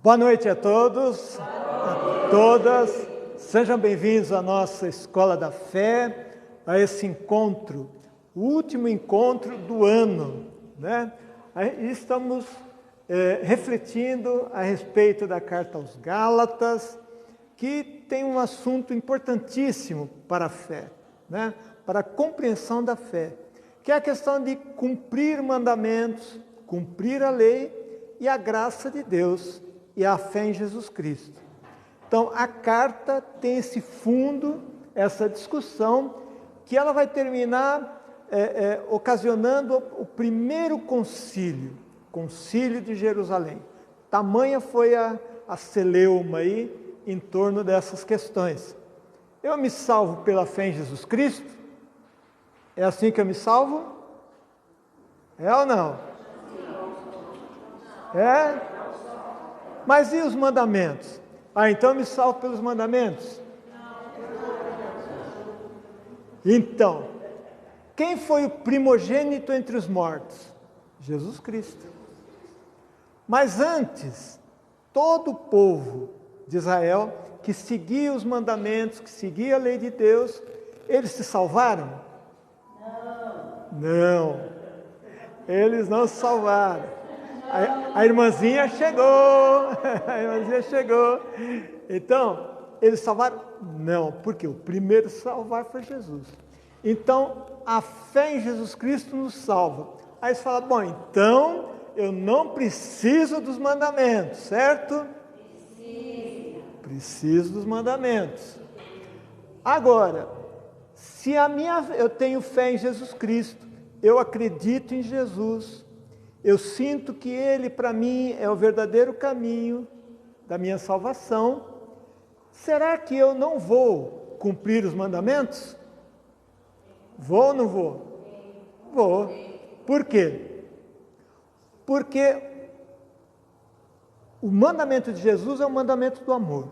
Boa noite a todos, a todas. Sejam bem-vindos à nossa Escola da Fé, a esse encontro, o último encontro do ano, né? Aí estamos refletindo a respeito da Carta aos Gálatas, que tem um assunto importantíssimo para a fé, né? Para a compreensão da fé, que é a questão de cumprir mandamentos, cumprir a lei e a graça de Deus e a fé em Jesus Cristo. Então, a carta tem esse fundo, essa discussão, que ela vai terminar ocasionando o primeiro concílio de Jerusalém. Tamanha foi a celeuma aí em torno dessas questões. Eu me salvo pela fé em Jesus Cristo? É assim que eu me salvo? É ou não? É? Mas e os mandamentos? Então eu me salvo pelos mandamentos? Então, quem foi o primogênito entre os mortos? Jesus Cristo. Mas antes, todo o povo de Israel que seguia os mandamentos, que seguia a lei de Deus, eles se salvaram? Não. Eles não se salvaram. A irmãzinha chegou, Então, eles salvaram? Não, porque o primeiro a salvar foi Jesus. Então, a fé em Jesus Cristo nos salva. Aí você fala, bom, então eu não preciso dos mandamentos, certo? Preciso dos mandamentos. Agora, se eu tenho fé em Jesus Cristo, eu acredito em Jesus, eu sinto que Ele, para mim, é o verdadeiro caminho da minha salvação. Será que eu não vou cumprir os mandamentos? Vou ou não vou? Vou. Por quê? Porque o mandamento de Jesus é o mandamento do amor.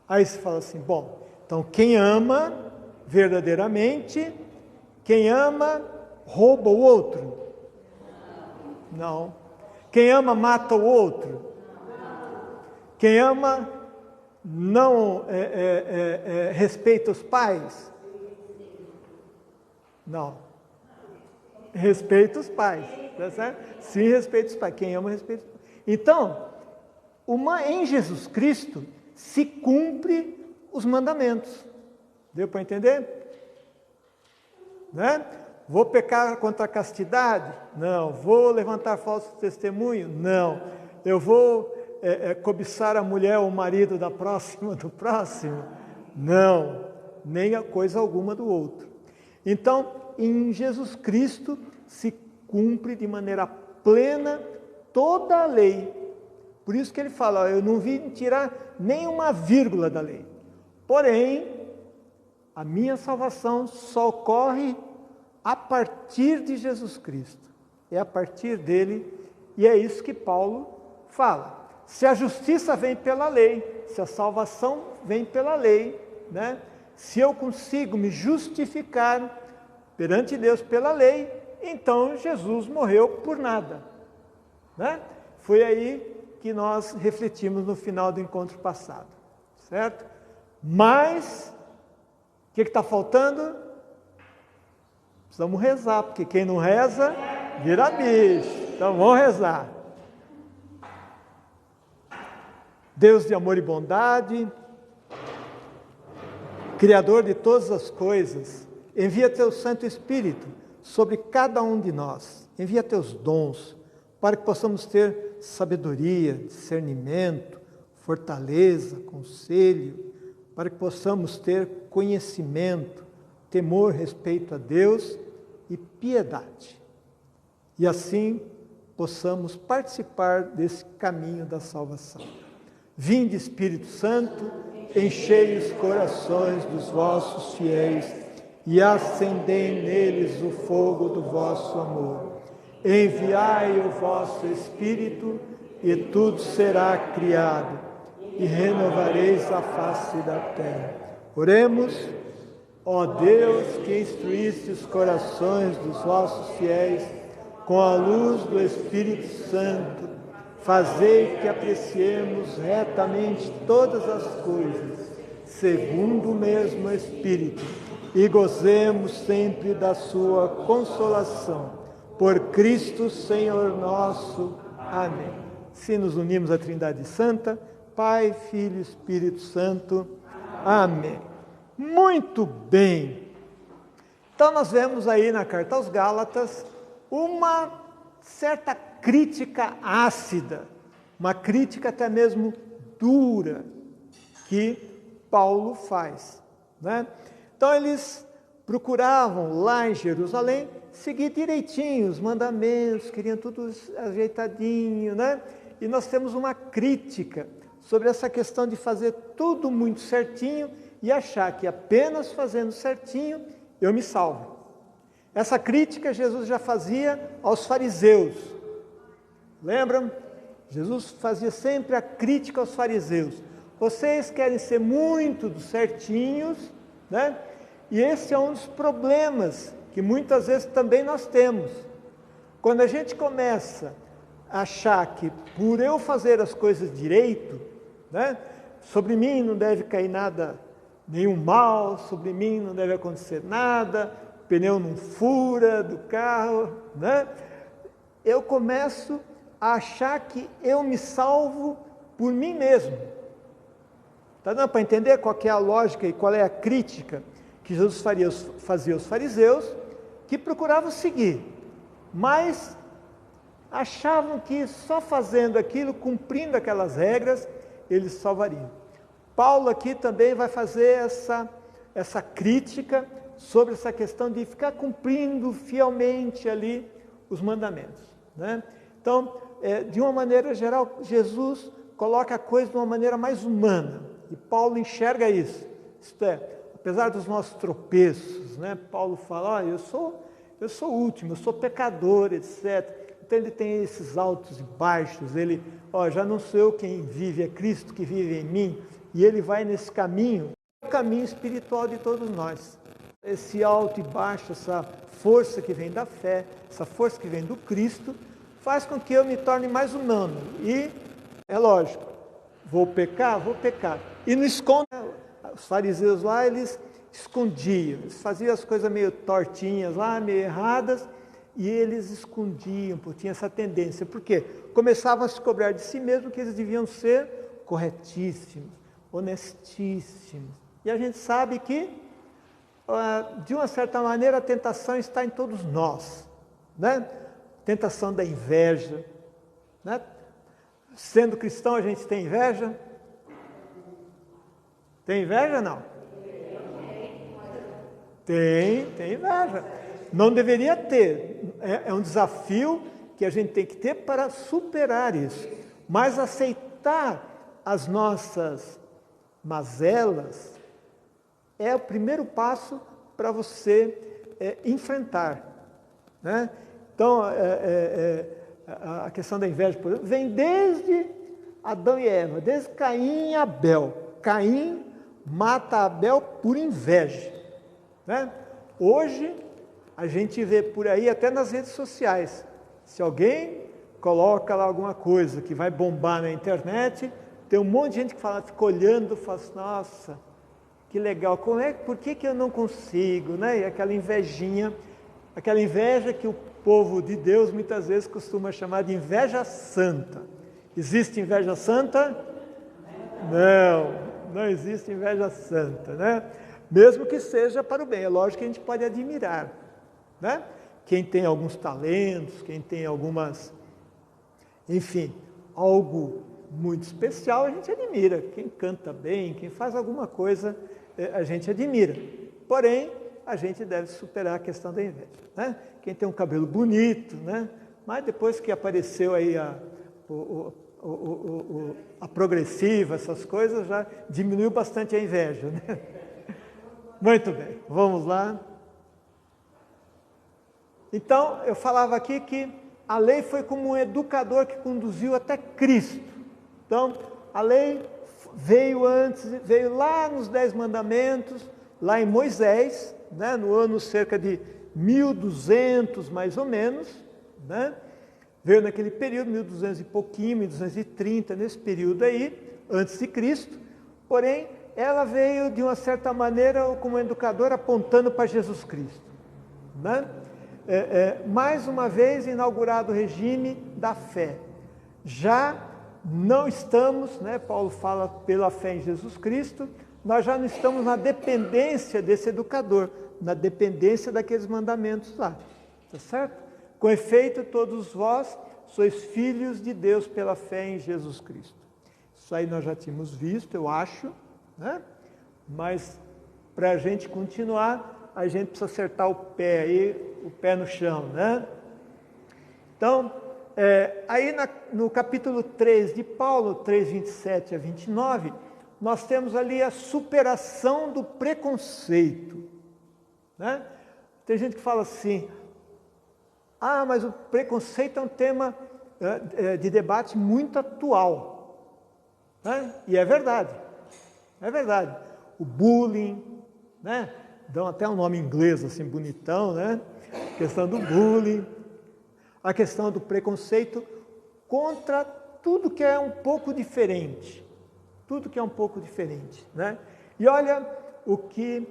Aí você fala assim, bom, então quem ama verdadeiramente, quem ama rouba o outro? Não. Quem ama mata o outro? Quem ama não respeita os pais? Não. Respeita os pais, tá certo? Sim, respeita os pais. Quem ama, respeita os pais. Então, em Jesus Cristo se cumpre os mandamentos. Deu para entender? Né? Vou pecar contra a castidade? Não. Vou levantar falso testemunho? Não. Eu vou cobiçar a mulher ou o marido do próximo? Não. Nem a coisa alguma do outro. Então, em Jesus Cristo se cumpre de maneira plena toda a lei. Por isso que ele fala, eu não vim tirar nenhuma vírgula da lei. Porém, a minha salvação só ocorre a partir de Jesus Cristo. É a partir dele, e é isso que Paulo fala. Se a justiça vem pela lei, se a salvação vem pela lei, né? Se eu consigo me justificar perante Deus pela lei, então Jesus morreu por nada, né? Foi aí que nós refletimos no final do encontro passado, certo? Mas, o que está faltando? Precisamos rezar, porque quem não reza, vira bicho. Então vamos rezar. Deus de amor e bondade, Criador de todas as coisas, envia Teu Santo Espírito sobre cada um de nós. Envia Teus dons, para que possamos ter sabedoria, discernimento, fortaleza, conselho, para que possamos ter conhecimento, temor, respeito a Deus e piedade. E assim possamos participar desse caminho da salvação. Vinde, Espírito Santo, enchei os corações dos vossos fiéis e acendei neles o fogo do vosso amor. Enviai o vosso Espírito e tudo será criado e renovareis a face da terra. Oremos. Ó Deus, que instruíste os corações dos vossos fiéis com a luz do Espírito Santo, fazei que apreciemos retamente todas as coisas, segundo o mesmo Espírito, e gozemos sempre da sua consolação. Por Cristo Senhor nosso. Amém. Se nos unimos à Trindade Santa, Pai, Filho e Espírito Santo. Amém. Muito bem. Então nós vemos aí na carta aos Gálatas uma certa crítica ácida, uma crítica até mesmo dura, que Paulo faz, né? Então eles procuravam lá em Jerusalém seguir direitinho os mandamentos, queriam tudo ajeitadinho, né? E nós temos uma crítica sobre essa questão de fazer tudo muito certinho e achar que apenas fazendo certinho eu me salvo. Essa crítica Jesus já fazia aos fariseus. Lembram? Jesus fazia sempre a crítica aos fariseus. Vocês querem ser muito certinhos, né? E esse é um dos problemas que muitas vezes também nós temos. Quando a gente começa a achar que por eu fazer as coisas direito, né, sobre mim não deve cair nada, nenhum mal, sobre mim não deve acontecer nada, o pneu não fura do carro, né? Eu começo a achar que eu me salvo por mim mesmo. Está dando para entender qual que é a lógica e qual é a crítica que Jesus fazia aos fariseus, que procuravam seguir, mas achavam que só fazendo aquilo, cumprindo aquelas regras, eles salvariam. Paulo aqui também vai fazer essa crítica sobre essa questão de ficar cumprindo fielmente ali os mandamentos, né? Então, de uma maneira geral, Jesus coloca a coisa de uma maneira mais humana, e Paulo enxerga isso. Isto é, apesar dos nossos tropeços, né? Paulo fala, eu sou o último, eu sou pecador, etc. Então ele tem esses altos e baixos, ele, já não sou eu quem vive, é Cristo que vive em mim, e ele vai nesse caminho, o caminho espiritual de todos nós. Esse alto e baixo, essa força que vem da fé, essa força que vem do Cristo, faz com que eu me torne mais humano. E, é lógico, vou pecar. E não esconde. Os fariseus lá, eles escondiam, eles faziam as coisas meio tortinhas lá, meio erradas, e eles escondiam, porque tinha essa tendência. Por quê? Começavam a se cobrar de si mesmo que eles deviam ser corretíssimos, honestíssimos. E a gente sabe que, de uma certa maneira, a tentação está em todos nós, né? Tentação da inveja, né? Sendo cristão, a gente tem inveja? Tem inveja, não? Tem inveja. Não deveria ter. É um desafio que a gente tem que ter para superar isso. Mas aceitar as nossas mazelas é o primeiro passo para você enfrentar, né? Então, a questão da inveja, por exemplo, vem desde Adão e Eva, desde Caim e Abel. Caim mata Abel por inveja, né? Hoje, a gente vê por aí, até nas redes sociais, se alguém coloca lá alguma coisa que vai bombar na internet, tem um monte de gente que fica olhando, fala assim, nossa, que legal, por que eu não consigo, né? E aquela invejinha, aquela inveja que o povo de Deus muitas vezes costuma chamar de inveja santa. Existe inveja santa? Não existe inveja santa, né? Mesmo que seja para o bem, é lógico que a gente pode admirar, né? Quem tem alguns talentos, quem tem enfim, algo muito especial, a gente admira. Quem canta bem, quem faz alguma coisa, a gente admira. Porém, a gente deve superar a questão da inveja, né? Quem tem um cabelo bonito, né? Mas depois que apareceu aí a progressiva, essas coisas, já diminuiu bastante a inveja, né? Muito bem, vamos lá. Então, eu falava aqui que a lei foi como um educador que conduziu até Cristo. Então, a lei veio lá nos 10 mandamentos, lá em Moisés, né, no ano cerca de 1200 mais ou menos, né? Veio naquele período, 1200 e pouquinho, 1230, nesse período aí, antes de Cristo. Porém, ela veio de uma certa maneira como educadora apontando para Jesus Cristo, né? Mais uma vez inaugurado o regime da fé. Já não estamos, né, Paulo fala pela fé em Jesus Cristo, nós já não estamos na dependência desse educador, na dependência daqueles mandamentos lá, tá certo? Com efeito, todos vós sois filhos de Deus pela fé em Jesus Cristo. Isso aí nós já tínhamos visto, eu acho, né? Mas para a gente continuar, a gente precisa acertar o pé aí, o pé no chão, né? Então, aí no capítulo 3 de Paulo, 3, 27 a 29, nós temos ali a superação do preconceito, né? Tem gente que fala assim, mas o preconceito é um tema de debate muito atual, né? E é verdade, o bullying, né? Dão até um nome inglês assim bonitão, né? A questão do bullying, a questão do preconceito contra tudo que é um pouco diferente, né? E olha o que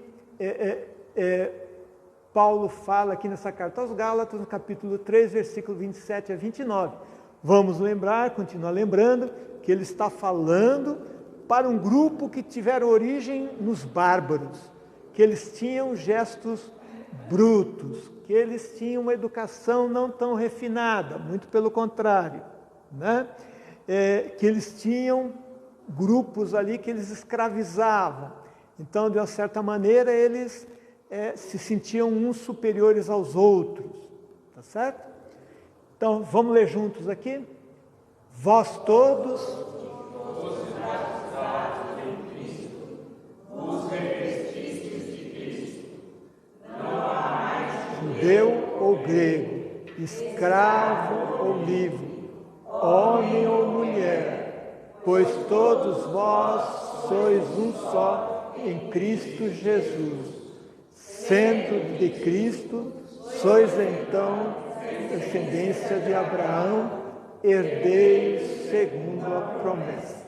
Paulo fala aqui nessa carta aos Gálatas, no capítulo 3, versículo 27 a 29. Vamos lembrar, continuar lembrando, que ele está falando para um grupo que tiveram origem nos bárbaros, que eles tinham gestos brutos, que eles tinham uma educação não tão refinada, muito pelo contrário, né? Que eles tinham grupos ali que eles escravizavam. Então, de uma certa maneira, eles se sentiam uns superiores aos outros, tá certo? Então, vamos ler juntos aqui? Vós todos, judeu ou grego, escravo ou livre, homem ou mulher, pois todos vós sois um só em Cristo Jesus. Sendo de Cristo, sois então descendência de Abraão, herdeiros segundo a promessa.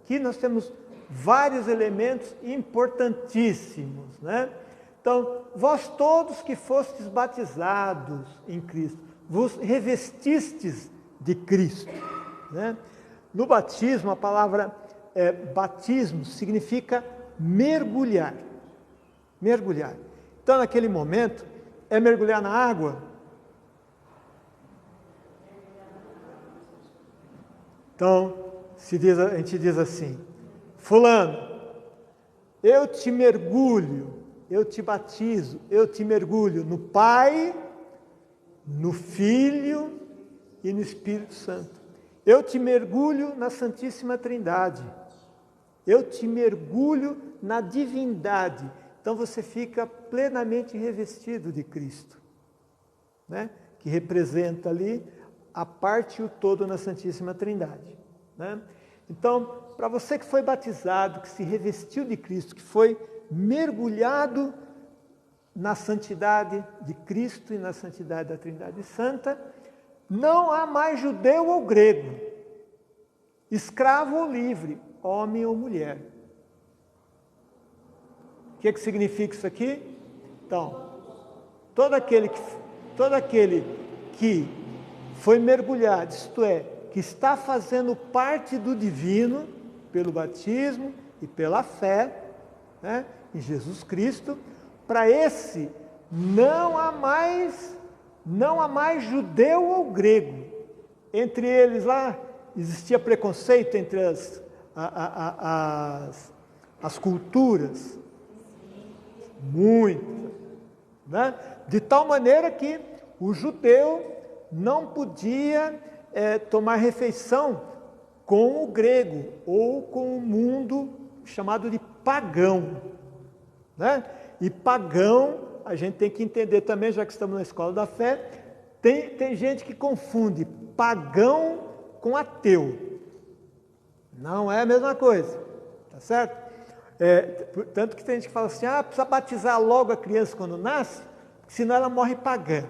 Aqui nós temos vários elementos importantíssimos, né? Então, vós todos que fostes batizados em Cristo, vos revestistes de Cristo, né? No batismo, a palavra batismo significa mergulhar. Mergulhar. Então, naquele momento, é mergulhar na água. Então, a gente diz assim, fulano, eu te mergulho, eu te batizo, eu te mergulho no Pai, no Filho e no Espírito Santo. Eu te mergulho na Santíssima Trindade. Eu te mergulho na divindade. Então você fica plenamente revestido de Cristo, né? Que representa ali a parte e o todo na Santíssima Trindade, né? Então, para você que foi batizado, que se revestiu de Cristo, que foi mergulhado na santidade de Cristo e na santidade da Trindade Santa, não há mais judeu ou grego, escravo ou livre, homem ou mulher. O que significa isso aqui? Então, todo aquele que foi mergulhado, isto é, que está fazendo parte do divino pelo batismo e pela fé, né, em Jesus Cristo, para esse não há mais judeu ou grego. Entre eles lá existia preconceito entre as culturas, muito, né? De tal maneira que o judeu não podia tomar refeição com o grego ou com o mundo chamado de pagão, né? E pagão, a gente tem que entender também, já que estamos na escola da fé, tem gente que confunde pagão com ateu. Não é a mesma coisa, tá certo? Tanto que tem gente que fala assim, precisa batizar logo a criança quando nasce, senão ela morre pagã.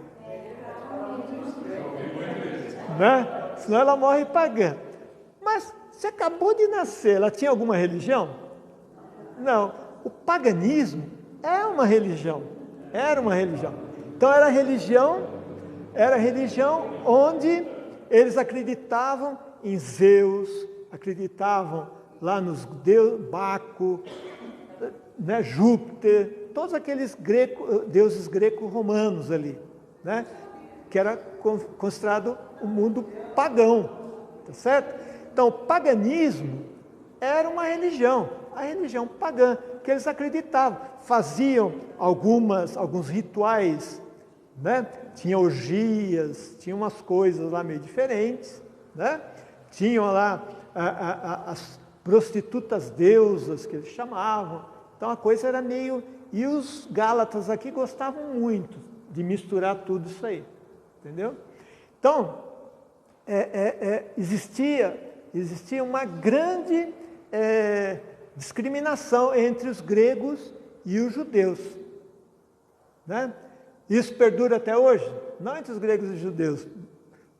né? Senão ela morre pagã. Mas você acabou de nascer, ela tinha alguma religião? Não. O paganismo é uma religião, era uma religião. Então era religião onde eles acreditavam em Zeus, acreditavam lá nos Baco, né, Júpiter, todos aqueles deuses greco-romanos ali, né, que era considerado um mundo pagão, tá certo? Então, o paganismo era uma religião, a religião pagã, que eles acreditavam, faziam alguns rituais, né? Tinha orgias, tinha umas coisas lá meio diferentes, né? Tinham lá as prostitutas deusas, que eles chamavam. Então a coisa era meio... E os Gálatas aqui gostavam muito de misturar tudo isso aí, entendeu? Então, existia uma grande discriminação entre os gregos e os judeus, né? Isso perdura até hoje? Não entre os gregos e os judeus,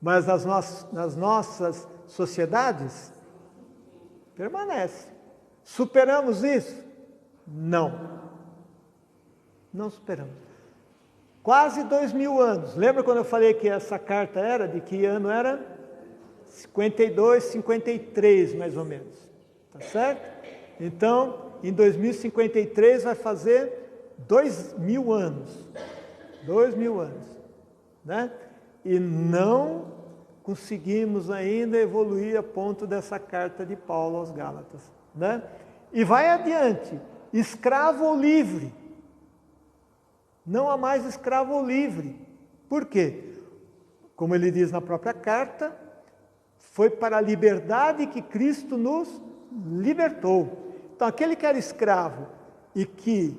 mas nas nossas sociedades, permanece. Superamos isso? Não. Não superamos. Quase 2000 anos. Lembra quando eu falei que essa carta era? De que ano era? 52, 53, mais ou menos. Tá certo? Então, em 2053 vai fazer 2000 anos. 2000 anos. Né? E não conseguimos ainda evoluir a ponto dessa carta de Paulo aos Gálatas, né? E vai adiante, escravo ou livre. Não há mais escravo ou livre. Por quê? Como ele diz na própria carta, foi para a liberdade que Cristo nos libertou. Então, aquele que era escravo e que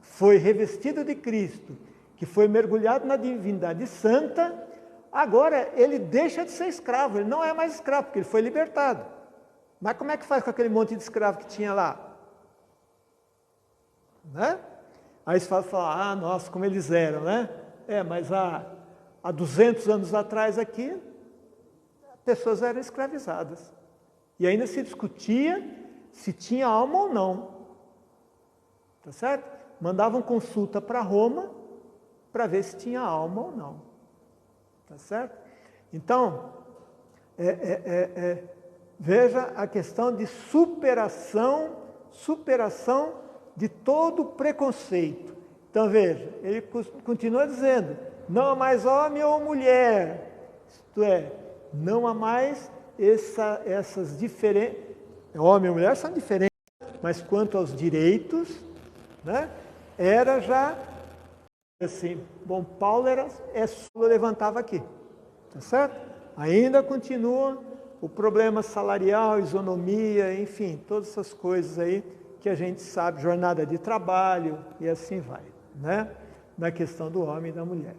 foi revestido de Cristo, que foi mergulhado na divindade santa, agora ele deixa de ser escravo, ele não é mais escravo, porque ele foi libertado. Mas como é que faz com aquele monte de escravo que tinha lá? Né? Aí você fala, nossa, como eles eram, né? Mas há 200 anos atrás aqui, pessoas eram escravizadas. E ainda se discutia se tinha alma ou não. Tá certo? Mandavam consulta para Roma para ver se tinha alma ou não. Tá certo? Então, veja a questão de superação de todo preconceito. Então, veja, ele continua dizendo, não há mais homem ou mulher, isto é, não há mais essas diferenças, homem e mulher são diferentes, mas quanto aos direitos, né, era já assim, bom, Paulo levantava aqui, tá certo? Ainda continua o problema salarial, isonomia, enfim, todas essas coisas aí que a gente sabe, jornada de trabalho e assim vai, né? Na questão do homem e da mulher.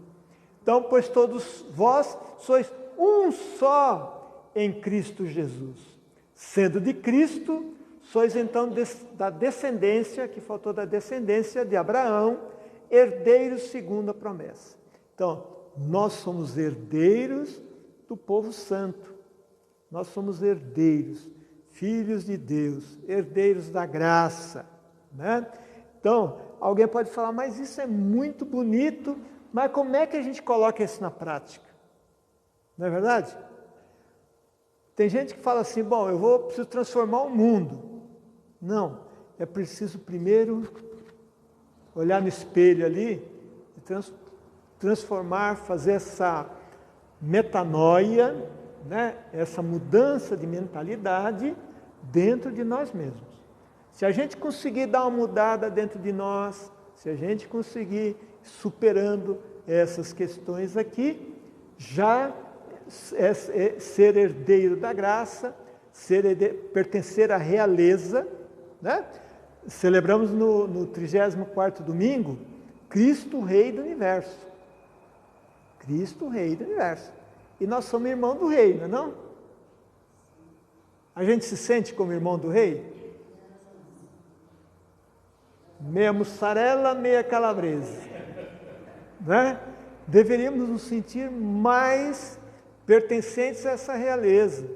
Então, pois todos vós sois um só em Cristo Jesus. Sendo de Cristo, sois então da descendência, que faltou da descendência de Abraão, herdeiros segundo a promessa. Então, nós somos herdeiros do povo santo. Nós somos herdeiros, filhos de Deus, herdeiros da graça, né? Então, alguém pode falar, mas isso é muito bonito, mas como é que a gente coloca isso na prática? Não é verdade? Tem gente que fala assim, bom, preciso transformar o mundo. Não, é preciso primeiro olhar no espelho ali e transformar, fazer essa metanoia, né? Essa mudança de mentalidade dentro de nós mesmos. Se a gente conseguir dar uma mudada dentro de nós, se a gente conseguir superando essas questões aqui, já ser herdeiro da graça, pertencer à realeza, né? Celebramos no 34º domingo, Cristo Rei do Universo. Cristo Rei do Universo. E nós somos irmão do Rei, não é não? A gente se sente como irmão do Rei? Meia mussarela, meia calabresa. Né? Deveríamos nos sentir mais pertencentes a essa realeza,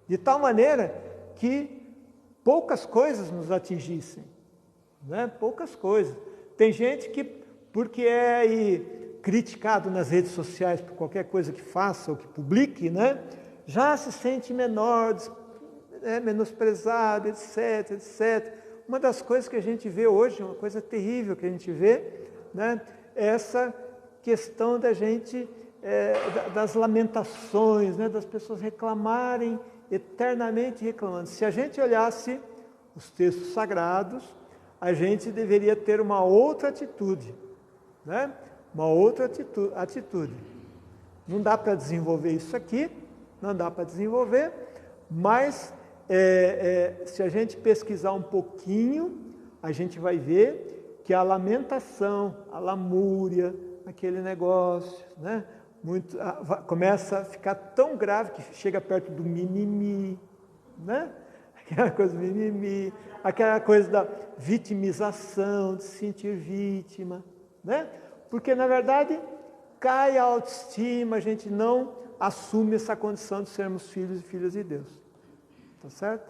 de tal maneira que poucas coisas nos atingissem, né? Poucas coisas. Tem gente que, porque é aí criticado nas redes sociais por qualquer coisa que faça ou que publique, né? Já se sente menor, menosprezado, etc, etc. Uma das coisas que a gente vê hoje, uma coisa terrível que a gente vê, né? É essa questão da gente, das lamentações, né? Das pessoas reclamarem, eternamente reclamando. Se a gente olhasse os textos sagrados, a gente deveria ter uma outra atitude, né? Uma outra atitude. Não dá para desenvolver isso aqui, não dá para desenvolver, mas se a gente pesquisar um pouquinho, a gente vai ver que a lamentação, a lamúria, aquele negócio, né? Começa a ficar tão grave que chega perto do mimimi, né? Aquela coisa do mimimi, aquela coisa da vitimização, de se sentir vítima, né? Porque, na verdade, cai a autoestima, a gente não assume essa condição de sermos filhos e filhas de Deus, tá certo?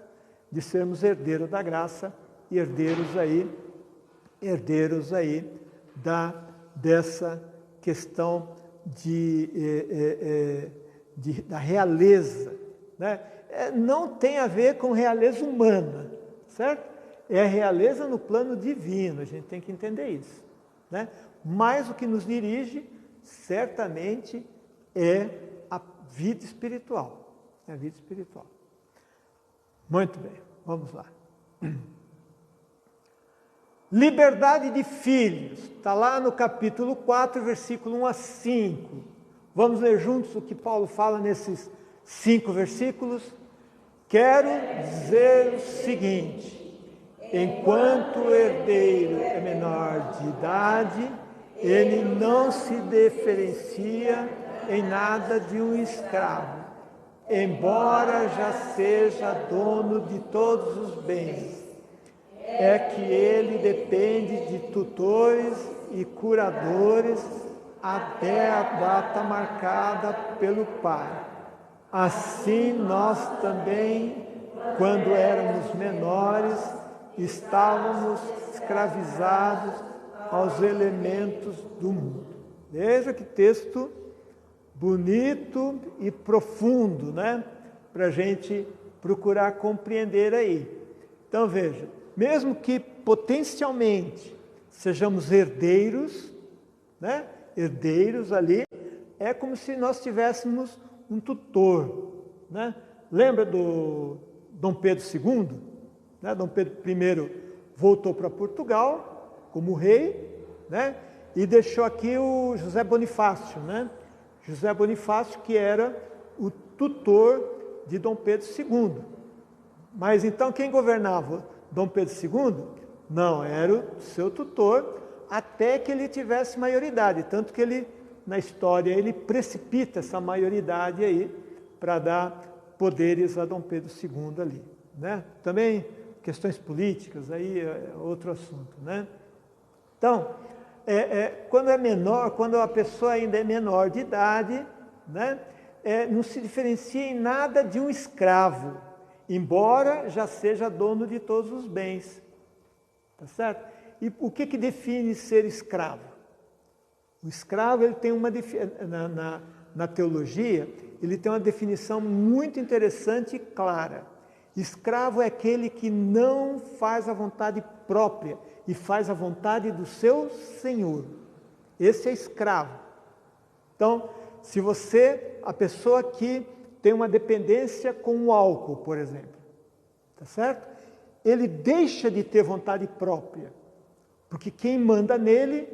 De sermos herdeiros da graça e herdeiros aí dessa questão da realeza, né? Não tem a ver com realeza humana, certo? É realeza no plano divino, a gente tem que entender isso, né? Mas o que nos dirige, certamente, é a vida espiritual. É a vida espiritual. Muito bem, vamos lá. Liberdade de filhos, está lá no capítulo 4, versículo 1 a 5. Vamos ler juntos o que Paulo fala nesses 5 versículos? Quero dizer o seguinte: enquanto o herdeiro é menor de idade, ele não se diferencia em nada de um escravo, embora já seja dono de todos os bens. É que ele depende de tutores e curadores até a data marcada pelo pai. Assim nós também, quando éramos menores, estávamos escravizados aos elementos do mundo. Veja que texto bonito e profundo, né? Para a gente procurar compreender aí. Então veja, mesmo que potencialmente sejamos herdeiros, né? Herdeiros ali, é como se nós tivéssemos um tutor, né? Lembra do Dom Pedro II? Né? Dom Pedro I voltou para Portugal como rei, né? E deixou aqui o José Bonifácio, né? José Bonifácio, que era o tutor de Dom Pedro II. Mas então quem governava Dom Pedro II? Não, era o seu tutor, até que ele tivesse maioridade, tanto que ele, na história, ele precipita essa maioridade aí, para dar poderes a Dom Pedro II ali, né? Também questões políticas, aí é outro assunto, né? Então, quando é menor, quando a pessoa ainda é menor de idade, né? Não se diferencia em nada de um escravo, embora já seja dono de todos os bens, tá certo? E o que define ser escravo? O escravo, ele tem na teologia, ele tem uma definição muito interessante e clara. Escravo é aquele que não faz a vontade própria e faz a vontade do seu senhor. Esse é escravo. Então, se a pessoa que tem uma dependência com o álcool, por exemplo, tá certo? Ele deixa de ter vontade própria, porque quem manda nele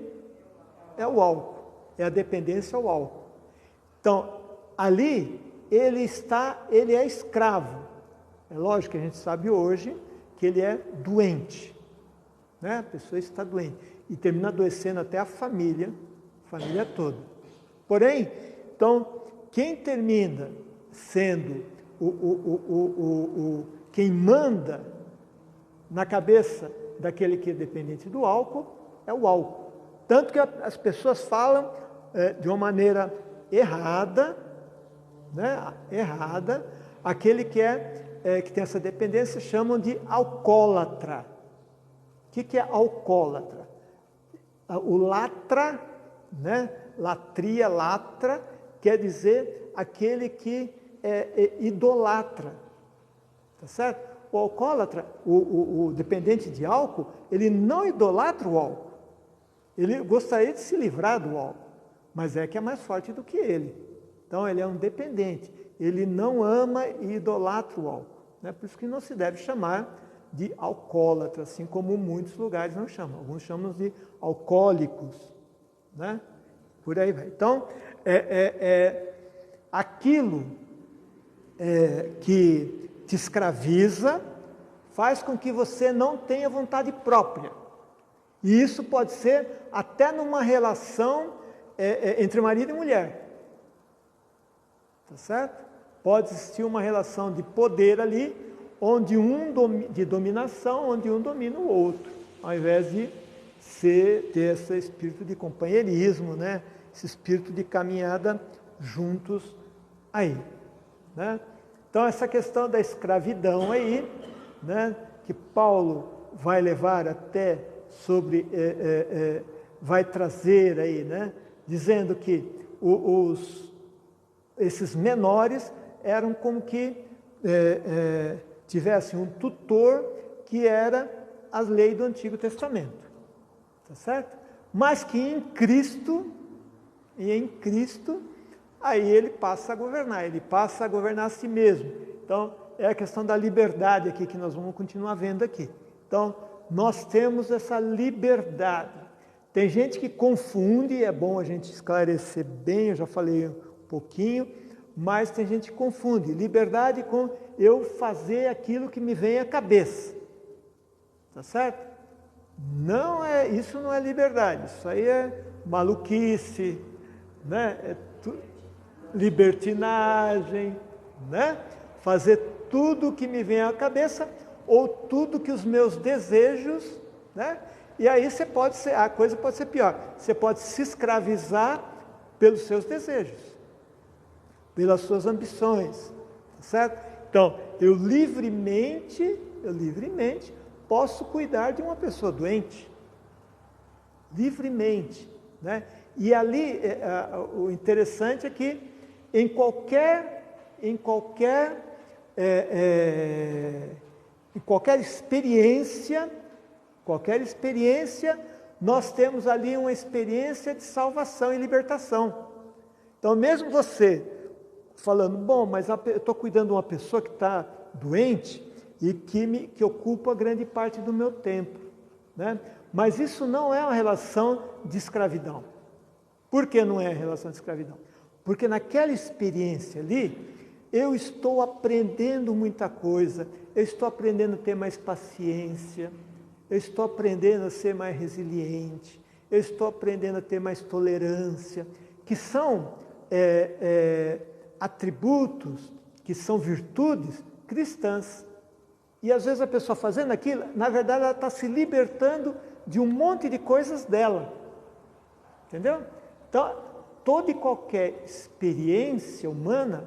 é o álcool, é a dependência ao álcool. Então, ali ele é escravo. É lógico que a gente sabe hoje que ele é doente, né? A pessoa está doente e termina adoecendo até a família toda. Porém, então, quem termina sendo quem manda na cabeça daquele que é dependente do álcool é o álcool. Tanto que as pessoas falam de uma maneira errada, né? Errada, aquele que que tem essa dependência, chamam de alcoólatra. O que é alcoólatra? O latra, né? Latria, latra, quer dizer aquele que idolatra, tá certo? O alcoólatra, o dependente de álcool, ele não idolatra o álcool. Ele gostaria de se livrar do álcool, mas é que é mais forte do que ele. Então, ele é um dependente. Ele não ama e idolatra o álcool. Né? Por isso que não se deve chamar de alcoólatra, assim como muitos lugares não chamam. Alguns chamam de alcoólicos, né? Por aí vai. Então, aquilo que te escraviza faz com que você não tenha vontade própria. E isso pode ser até numa relação entre marido e mulher. Tá certo? Pode existir uma relação de poder ali, onde de dominação, onde um domina o outro, ao invés de ter esse espírito de companheirismo, né? Esse espírito de caminhada juntos aí, né? Então, essa questão da escravidão aí, né? Que Paulo vai levar até sobre, vai trazer aí, né? Dizendo que esses menores eram como que tivessem um tutor que era a lei do Antigo Testamento, tá certo? Mas que em Cristo, aí ele passa a governar a si mesmo. Então, é a questão da liberdade aqui que nós vamos continuar vendo aqui. Então, nós temos essa liberdade. Tem gente que confunde, é bom a gente esclarecer bem, eu já falei um pouquinho, mas tem gente que confunde liberdade com eu fazer aquilo que me vem à cabeça. Tá certo? Isso não é liberdade, isso aí é maluquice, né? Libertinagem, né? Fazer tudo que me vem à cabeça ou tudo que os meus desejos, né? E aí a coisa pode ser pior. Você pode se escravizar pelos seus desejos, pelas suas ambições, tá certo? Então, eu livremente posso cuidar de uma pessoa doente, livremente, né? E ali, o interessante é que em qualquer experiência, nós temos ali uma experiência de salvação e libertação. Então, mesmo você falando, bom, mas eu estou cuidando de uma pessoa que está doente e que ocupa grande parte do meu tempo, né? Mas isso não é uma relação de escravidão. Por que não é relação de escravidão? Porque naquela experiência ali, eu estou aprendendo muita coisa, eu estou aprendendo a ter mais paciência, eu estou aprendendo a ser mais resiliente, eu estou aprendendo a ter mais tolerância, que são atributos, que são virtudes cristãs. E às vezes a pessoa fazendo aquilo, na verdade ela está se libertando de um monte de coisas dela. Entendeu? Então, toda e qualquer experiência humana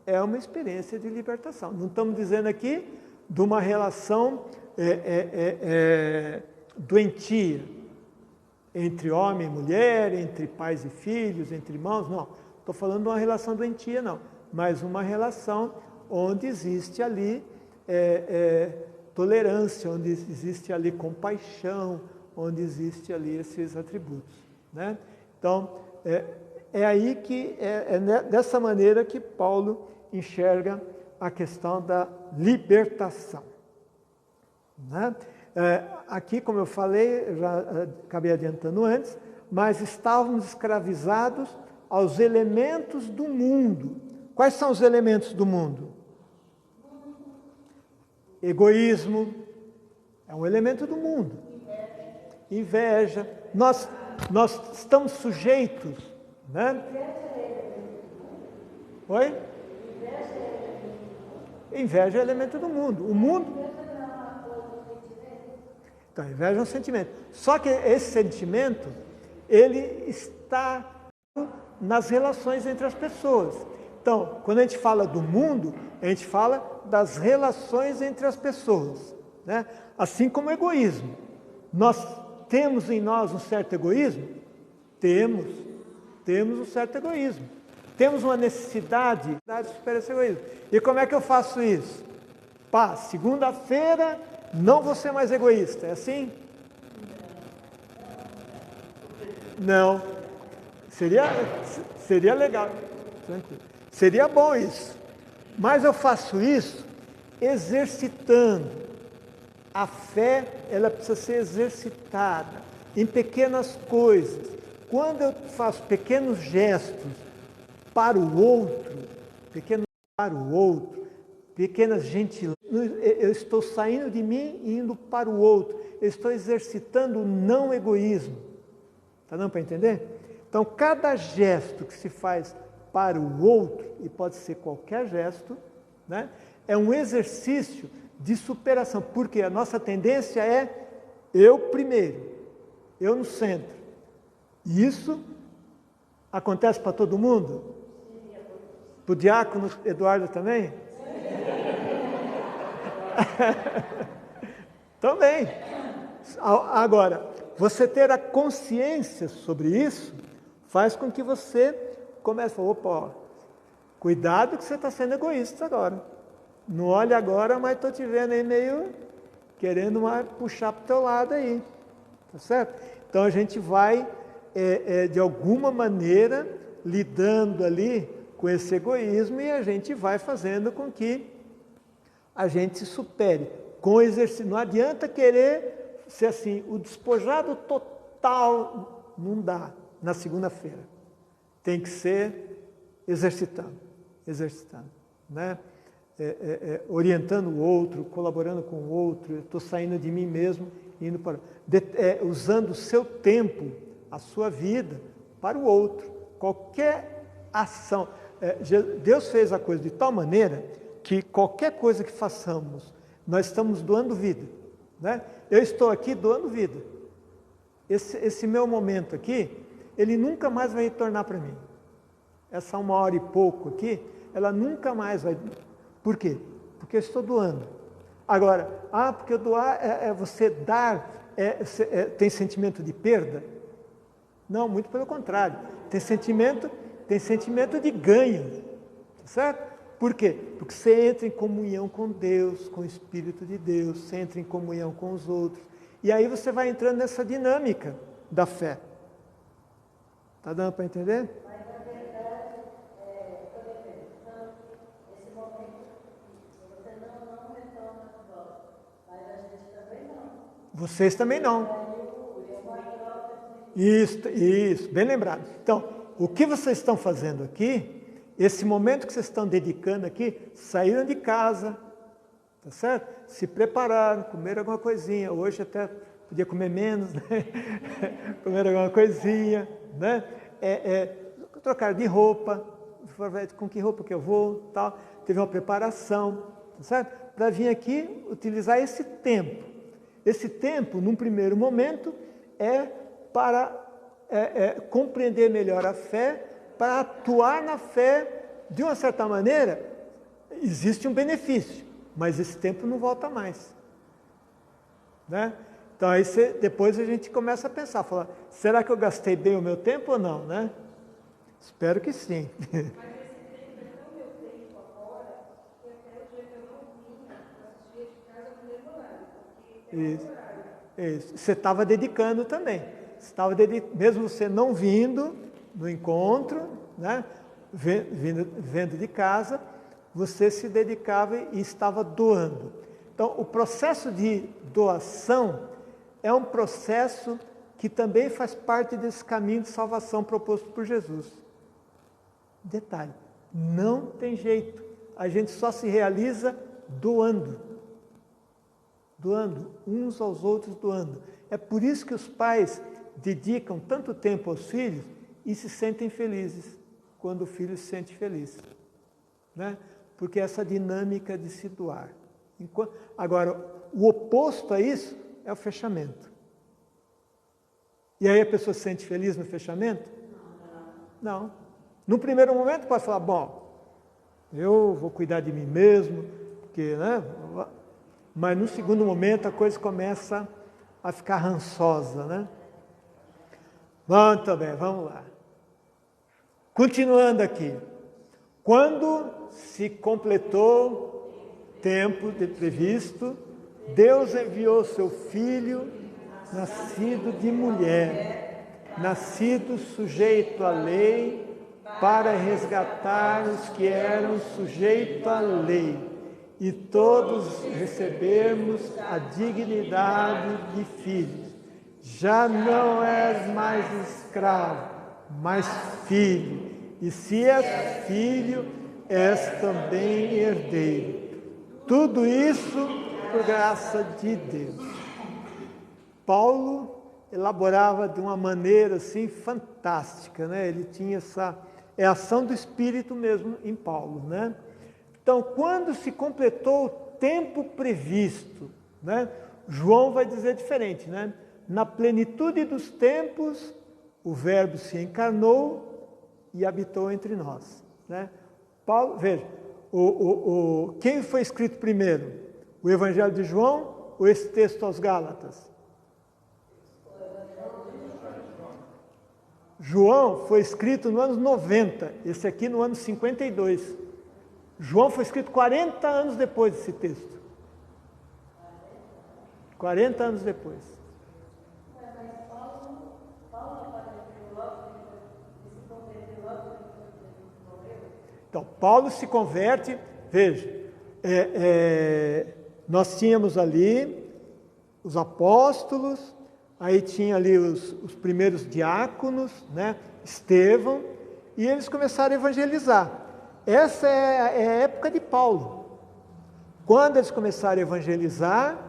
é uma experiência de libertação. Não estamos dizendo aqui de uma relação doentia entre homem e mulher, entre pais e filhos, entre irmãos, não. Estou falando de uma relação doentia, não. Mas uma relação onde existe ali tolerância, onde existe ali compaixão, onde existe ali esses atributos, né? Então, aí que dessa maneira que Paulo enxerga a questão da libertação, né? Aqui, como eu falei, já acabei adiantando antes, mas estávamos escravizados aos elementos do mundo. Quais são os elementos do mundo? Egoísmo é um elemento do mundo. Inveja. Nós estamos sujeitos, né? Oi? Inveja é elemento do mundo. O mundo. Então, inveja é um sentimento. Só que esse sentimento, ele está nas relações entre as pessoas. Então, quando a gente fala do mundo, a gente fala das relações entre as pessoas, né? Assim como o egoísmo. Nós temos em nós um certo egoísmo? Temos um certo egoísmo. Temos uma necessidade de superar esse egoísmo. E como é que eu faço isso? Pá, segunda-feira não vou ser mais egoísta, é assim? Não. Seria legal. Tranquilo. Seria bom isso. Mas eu faço isso exercitando. A fé, ela precisa ser exercitada em pequenas coisas. Quando eu faço pequenos gestos para o outro, pequenas gentilezas, eu estou saindo de mim e indo para o outro. Eu estou exercitando o não egoísmo. Está dando para entender? Então, cada gesto que se faz para o outro, e pode ser qualquer gesto, né, é um exercício de superação, porque a nossa tendência é eu primeiro, eu no centro. E isso acontece para todo mundo? Para o diácono Eduardo também? Também. Agora, você ter a consciência sobre isso faz com que você comece a falar, opa, ó, cuidado que você está sendo egoísta agora. Não olha agora, mas estou te vendo aí meio querendo puxar para o teu lado aí. Tá certo? Então a gente vai, de alguma maneira, lidando ali com esse egoísmo e a gente vai fazendo com que a gente se supere. Com exercício. Não adianta querer ser assim, o despojado total não dá na segunda-feira. Tem que ser exercitando, né? Orientando o outro, colaborando com o outro, estou saindo de mim mesmo, indo para... usando o seu tempo, a sua vida, para o outro. Qualquer ação... Deus fez a coisa de tal maneira que qualquer coisa que façamos, nós estamos doando vida, né? Eu estou aqui doando vida. Esse meu momento aqui, ele nunca mais vai retornar para mim. Essa 1h e pouco aqui, ela nunca mais vai... Por quê? Porque eu estou doando. Agora, porque doar você dar, tem sentimento de perda? Não, muito pelo contrário. Tem sentimento de ganho. Tá certo? Por quê? Porque você entra em comunhão com Deus, com o Espírito de Deus, você entra em comunhão com os outros. E aí você vai entrando nessa dinâmica da fé. Está dando para entender? Mas, na verdade, por exemplo, esse momento você não retorna de volta, mas a gente também não. Vocês também não. Isso, bem lembrado. Então, o que vocês estão fazendo aqui, esse momento que vocês estão dedicando aqui, saíram de casa, tá certo? Se prepararam, comeram alguma coisinha, hoje até podia comer menos, né? Comeram alguma coisinha, né? Trocar de roupa, com que roupa que eu vou, tal. Teve uma preparação, tá certo? Para vir aqui utilizar esse tempo. Esse tempo, num primeiro momento, é para compreender melhor a fé, para atuar na fé, de uma certa maneira, existe um benefício, mas esse tempo não volta mais. Né? Então, aí depois a gente começa a pensar, falar, será que eu gastei bem o meu tempo ou não? Né? Espero que sim. Mas esse tempo é tão meu tempo agora, que até o dia que eu não vim, eu assistia de casa no mesmo horário, porque Isso. Isso. Você estava dedicando também. Mesmo você não vindo no encontro, né? Vendo de casa, você se dedicava e estava doando. Então, o processo de doação é um processo que também faz parte desse caminho de salvação proposto por Jesus. Detalhe, não tem jeito. A gente só se realiza doando. Doando, uns aos outros doando. É por isso que os pais dedicam tanto tempo aos filhos e se sentem felizes quando o filho se sente feliz. Né? Porque essa dinâmica de se doar. Agora, o oposto a isso é o fechamento. E aí a pessoa se sente feliz no fechamento? Não. No primeiro momento pode falar, bom, eu vou cuidar de mim mesmo, porque, né? Mas no segundo momento a coisa começa a ficar rançosa, né? Muito bem, vamos lá. Continuando aqui. Quando se completou o tempo previsto, Deus enviou seu Filho, nascido de mulher, nascido sujeito à lei, para resgatar os que eram sujeitos à lei, e todos recebermos a dignidade de filhos. Já não és mais escravo, mas filho, e se és filho, és também herdeiro. Tudo isso por graça de Deus. Paulo elaborava de uma maneira assim fantástica, né? Ele tinha essa a ação do Espírito mesmo em Paulo, né? Então, quando se completou o tempo previsto, né? João vai dizer diferente, né? Na plenitude dos tempos, o Verbo se encarnou e habitou entre nós, né? Paulo, veja, quem foi escrito primeiro? O Evangelho de João ou esse texto aos Gálatas? João foi escrito no ano 90, esse aqui no ano 52. João foi escrito 40 anos depois desse texto. 40 anos depois. Então, Paulo se converte, veja, nós tínhamos ali os apóstolos, aí tinha ali os primeiros diáconos, né? Estevão, e eles começaram a evangelizar. Essa é a época de Paulo. Quando eles começaram a evangelizar,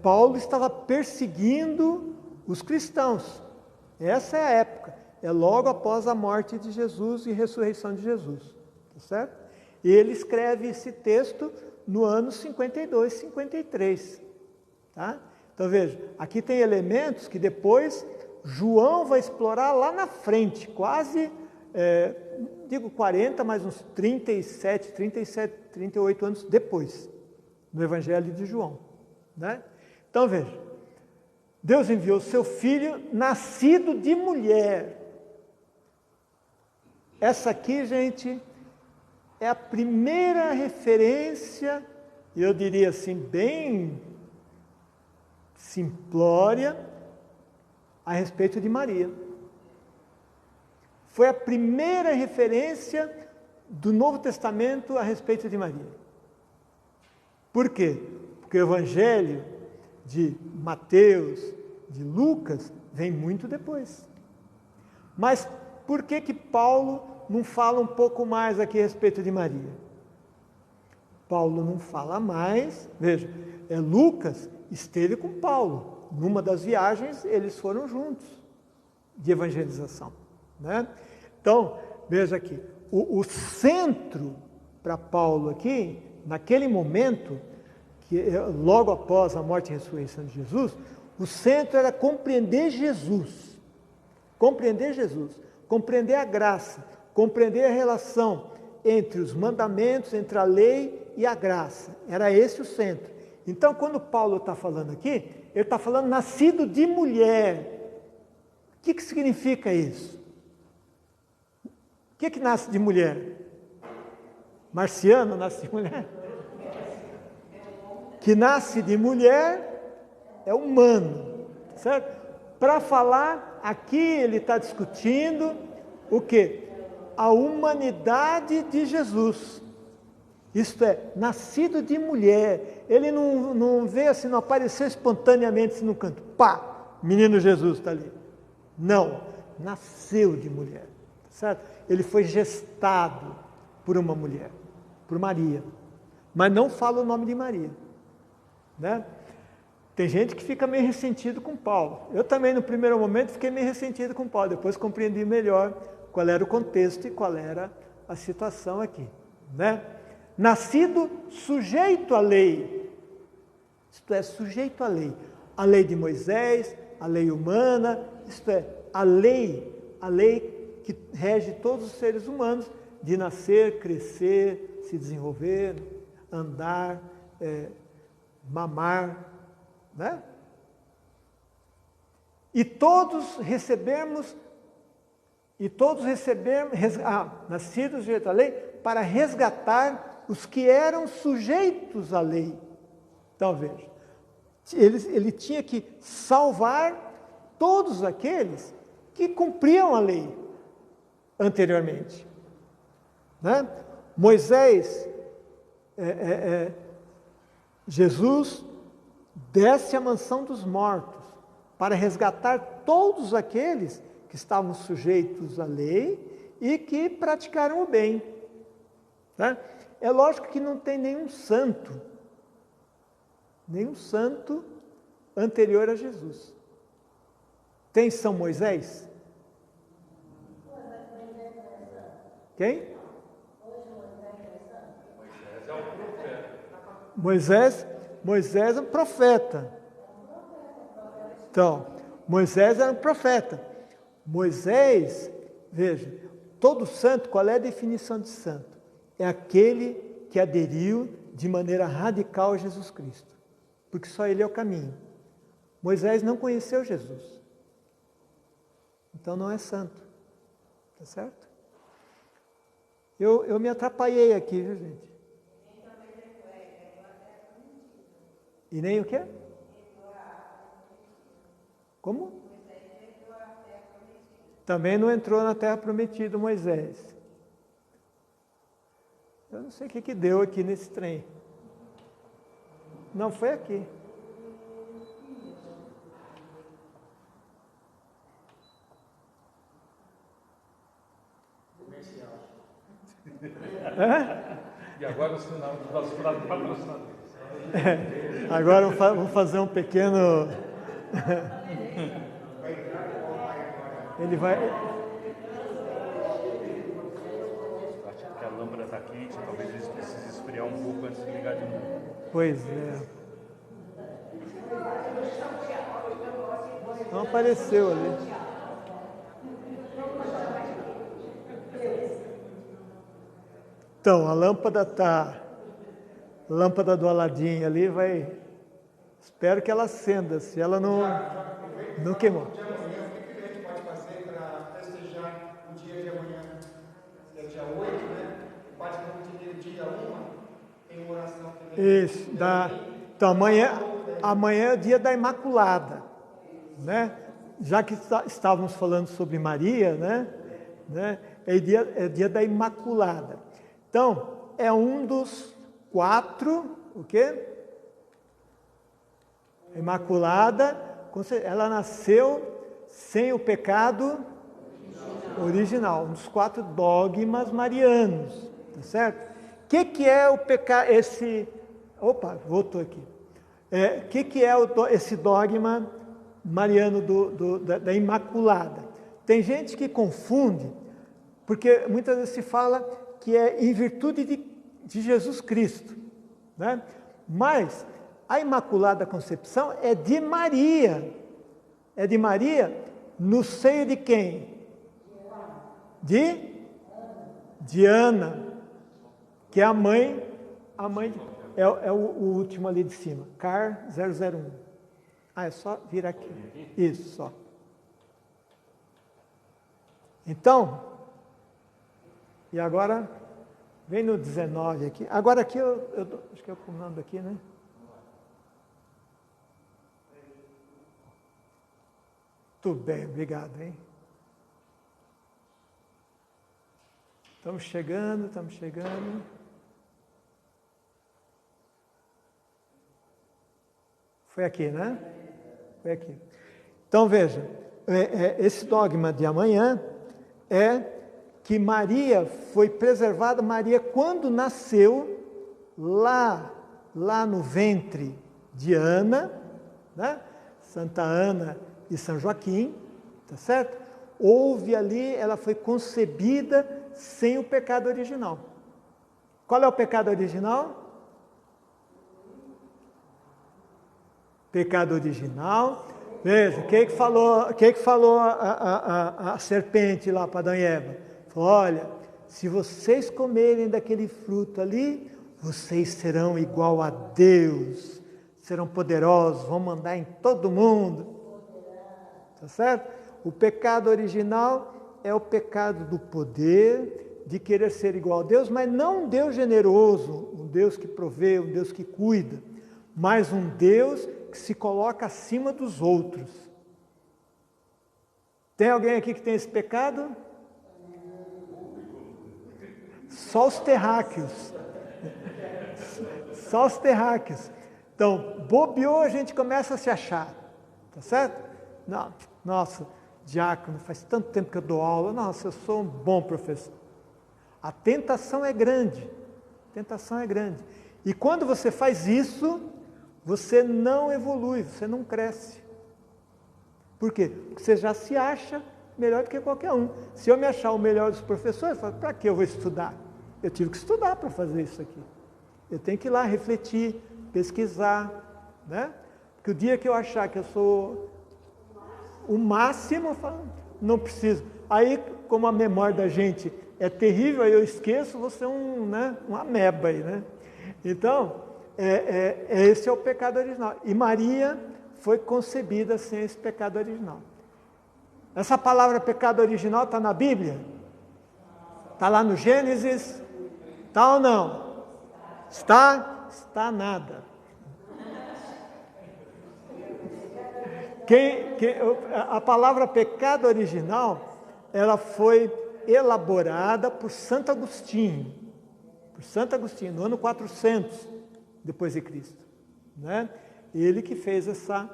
Paulo estava perseguindo os cristãos. Essa é a época. É logo após a morte de Jesus e ressurreição de Jesus. Tá certo? E ele escreve esse texto no ano 52, 53. Tá? Então veja, aqui tem elementos que depois João vai explorar lá na frente, quase, digo 40, mas uns 37, 38 anos depois, no Evangelho de João. Né? Então veja, Deus enviou seu Filho nascido de mulher. Essa aqui, gente, é a primeira referência, eu diria assim, bem simplória, a respeito de Maria. Foi a primeira referência do Novo Testamento a respeito de Maria. Por quê? Porque o Evangelho de Mateus, de Lucas, vem muito depois. Mas por que Paulo não fala um pouco mais aqui a respeito de Maria? Paulo não fala mais, veja, Lucas esteve com Paulo, numa das viagens eles foram juntos, de evangelização, né? Então, veja aqui, o centro para Paulo aqui, naquele momento, que logo após a morte e ressurreição de Jesus, o centro era compreender Jesus, compreender a graça, compreender a relação entre os mandamentos, entre a lei e a graça. Era esse o centro. Então, quando Paulo está falando aqui, ele está falando nascido de mulher. O que significa isso? O que nasce de mulher? Marciano nasce de mulher? Que nasce de mulher é humano, certo? Para falar, aqui ele está discutindo o quê? A humanidade de Jesus. Isto é, nascido de mulher. Ele não veio assim, não apareceu espontaneamente assim no canto. Pá, menino Jesus está ali. Não, nasceu de mulher, certo? Ele foi gestado por uma mulher, por Maria. Mas não fala o nome de Maria, né? Tem gente que fica meio ressentido com Paulo. Eu também, no primeiro momento, fiquei meio ressentido com Paulo. Depois compreendi melhor qual era o contexto e qual era a situação aqui, né? Nascido sujeito à lei. Isto é, sujeito à lei. A lei de Moisés, a lei humana, isto é, a lei que rege todos os seres humanos de nascer, crescer, se desenvolver, andar, mamar, né? E todos recebemos, nascidos de da lei, para resgatar os que eram sujeitos à lei. Então, veja, ele tinha que salvar todos aqueles que cumpriam a lei anteriormente. Né? Moisés, Jesus desce à mansão dos mortos para resgatar todos aqueles que estavam sujeitos à lei e que praticaram o bem. Né? É lógico que não tem nenhum santo anterior a Jesus. Tem São Moisés? Quem? Moisés é um profeta. Então, Moisés era um profeta. Moisés, veja, todo santo, qual é a definição de santo? É aquele que aderiu de maneira radical a Jesus Cristo, porque só Ele é o caminho. Moisés não conheceu Jesus, então não é santo, tá certo? Eu me atrapalhei aqui, viu, gente? E nem o quê? Como? Também não entrou na terra prometida Moisés. Eu não sei o que deu aqui nesse trem. Não foi aqui. E agora o sinal do nosso patrocinador. Agora vamos fazer um pequeno... Ele vai... Acho que a lâmpada está quente, talvez eles precisem esfriar um pouco antes de ligar de novo. Pois é. Não apareceu ali. Então, a lâmpada do Aladim ali vai... Espero que ela acenda, se ela não queimou. Isso, então amanhã é o dia da Imaculada, né? Já que estávamos falando sobre Maria, né? É dia da Imaculada. Então, é um dos 4, o quê? Imaculada, ela nasceu sem o pecado original, um dos 4 dogmas marianos, tá certo? O que é o pecado, Opa, voltou aqui. O que é esse dogma mariano da Imaculada? Tem gente que confunde, porque muitas vezes se fala que é em virtude de Jesus Cristo, né? Mas a Imaculada Concepção é de Maria. É de Maria no seio de quem? De Ana, que é a mãe é o último ali de cima, CAR 001. É só vir aqui. Isso, só. Então, e agora, vem no 19 aqui. Agora aqui, acho que é o comando aqui, né? Tudo bem, obrigado, hein? Estamos chegando. Foi aqui, né? Foi aqui. Então, veja, esse dogma de amanhã é que Maria foi preservada, Maria quando nasceu, lá no ventre de Ana, né? Santa Ana de São Joaquim, tá certo? Houve ali, ela foi concebida sem o pecado original. Qual é o pecado original? Pecado original. Veja, o que falou a serpente lá para Adão e Eva? Falou, olha, se vocês comerem daquele fruto ali, vocês serão igual a Deus, serão poderosos, vão mandar em todo mundo. Tá certo? O pecado original é o pecado do poder, de querer ser igual a Deus, mas não um Deus generoso, um Deus que provê, um Deus que cuida, mas um Deus que se coloca acima dos outros. Tem alguém aqui que tem esse pecado? Só os terráqueos. Só os terráqueos. Então, bobeou, a gente começa a se achar. Tá certo? Não, nossa, diácono, faz tanto tempo que eu dou aula. Nossa, eu sou um bom professor. A tentação é grande. A tentação é grande. E quando você faz isso, você não evolui, você não cresce. Por quê? Porque você já se acha melhor do que qualquer um. Se eu me achar o melhor dos professores, eu falo, para que eu vou estudar? Eu tive que estudar para fazer isso aqui. Eu tenho que ir lá refletir, pesquisar, né? Porque o dia que eu achar que eu sou o máximo, eu falo, não preciso. Aí, como a memória da gente é terrível, aí eu esqueço, você é uma ameba aí, né? Então, esse é o pecado original. E Maria foi concebida sem esse pecado original. Essa palavra pecado original está na Bíblia? Está lá no Gênesis? Está ou não? Está? Está nada. A palavra pecado original, ela foi elaborada por Santo Agostinho. Por Santo Agostinho, no ano 400 depois de Cristo. Né? Ele que fez essa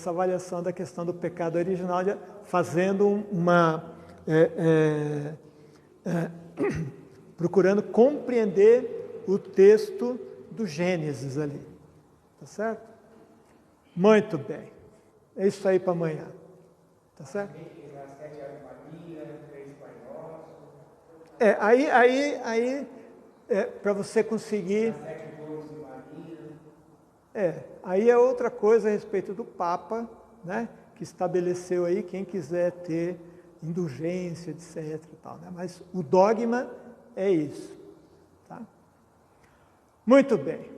avaliação da questão do pecado original, fazendo procurando compreender o texto do Gênesis ali. Tá certo? Muito bem. É isso aí para amanhã. Tá certo? Aí para você conseguir... aí é outra coisa a respeito do Papa, né, que estabeleceu aí quem quiser ter indulgência, etc. E tal, né? Mas o dogma é isso. Tá? Muito bem.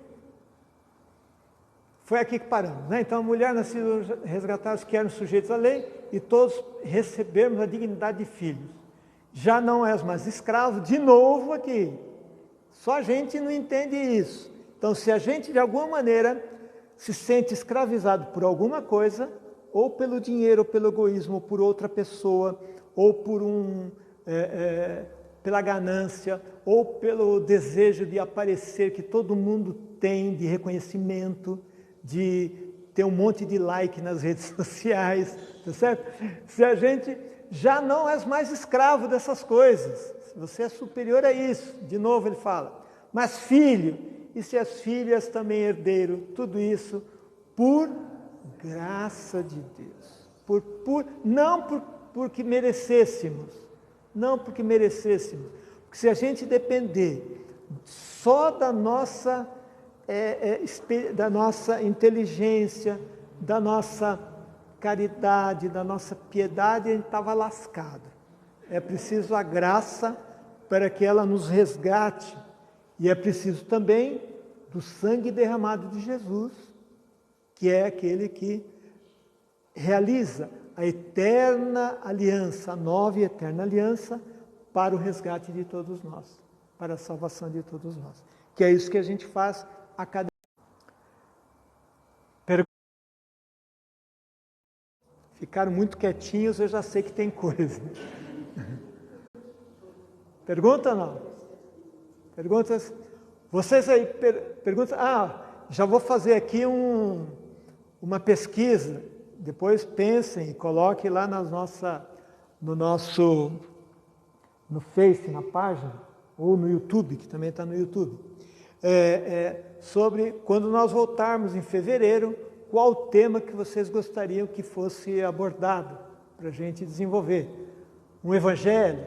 Foi aqui que paramos. Né? Então, a mulher nascida resgatados que eram sujeitos à lei e todos recebemos a dignidade de filhos. Já não és mais escravo, de novo aqui. Só a gente não entende isso. Então, se a gente, de alguma maneira, se sente escravizado por alguma coisa, ou pelo dinheiro, ou pelo egoísmo, ou por outra pessoa, ou por pela ganância, ou pelo desejo de aparecer que todo mundo tem, de reconhecimento, de ter um monte de like nas redes sociais, tá certo? Se a gente já não é mais escravo dessas coisas, você é superior a isso, de novo ele fala, mas filho, e se és filho, és também herdeiro, tudo isso por graça de Deus, não porque merecêssemos, porque se a gente depender só da nossa inteligência, da nossa caridade, da nossa piedade, a gente estava lascado. É preciso a graça para que ela nos resgate. E é preciso também do sangue derramado de Jesus, que é aquele que realiza a eterna aliança, a nova e eterna aliança, para o resgate de todos nós, para a salvação de todos nós. Que é isso que a gente faz a cada... Ficaram muito quietinhos, eu já sei que tem coisa. Pergunta ou não? Perguntas? Vocês aí perguntam, já vou fazer aqui uma pesquisa, depois pensem e coloquem lá no Face, na página, ou no YouTube, que também está no YouTube, sobre quando nós voltarmos em fevereiro, qual o tema que vocês gostariam que fosse abordado para a gente desenvolver. Um evangelho,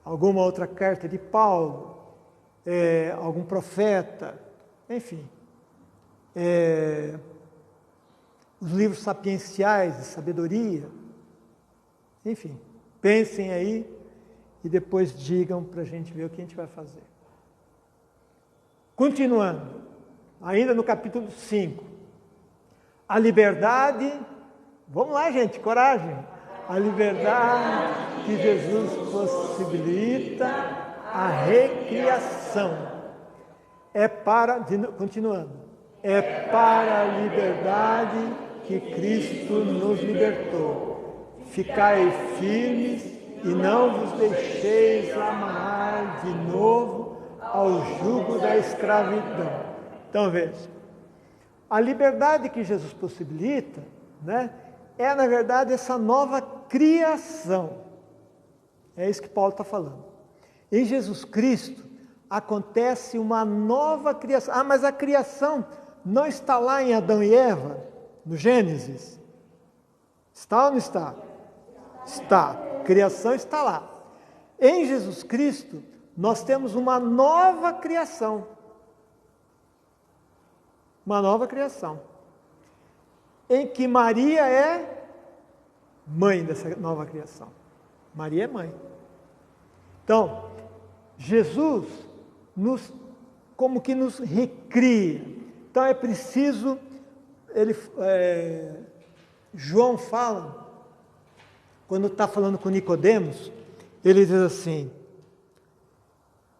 alguma outra carta de Paulo, algum profeta, enfim. Os livros sapienciais de sabedoria, enfim. Pensem aí e depois digam para a gente ver o que a gente vai fazer. Continuando, ainda no capítulo 5. A liberdade, vamos lá gente, coragem. A liberdade que Jesus possibilita, a recriação. Continuando, é para a liberdade que Cristo nos libertou. Ficai firmes e não vos deixeis amarrar de novo ao jugo da escravidão. Então veja, a liberdade que Jesus possibilita, né, é na verdade essa nova criação. É isso que Paulo está falando. Em Jesus Cristo acontece uma nova criação. Ah, mas a criação não está lá em Adão e Eva, no Gênesis? Está ou não está? Está. A criação está lá. Em Jesus Cristo, nós temos uma nova criação. Uma nova criação. Em que Maria é mãe dessa nova criação. Maria é mãe. Então, Jesus como que nos recria. Então é preciso, João fala, quando está falando com Nicodemos, ele diz assim,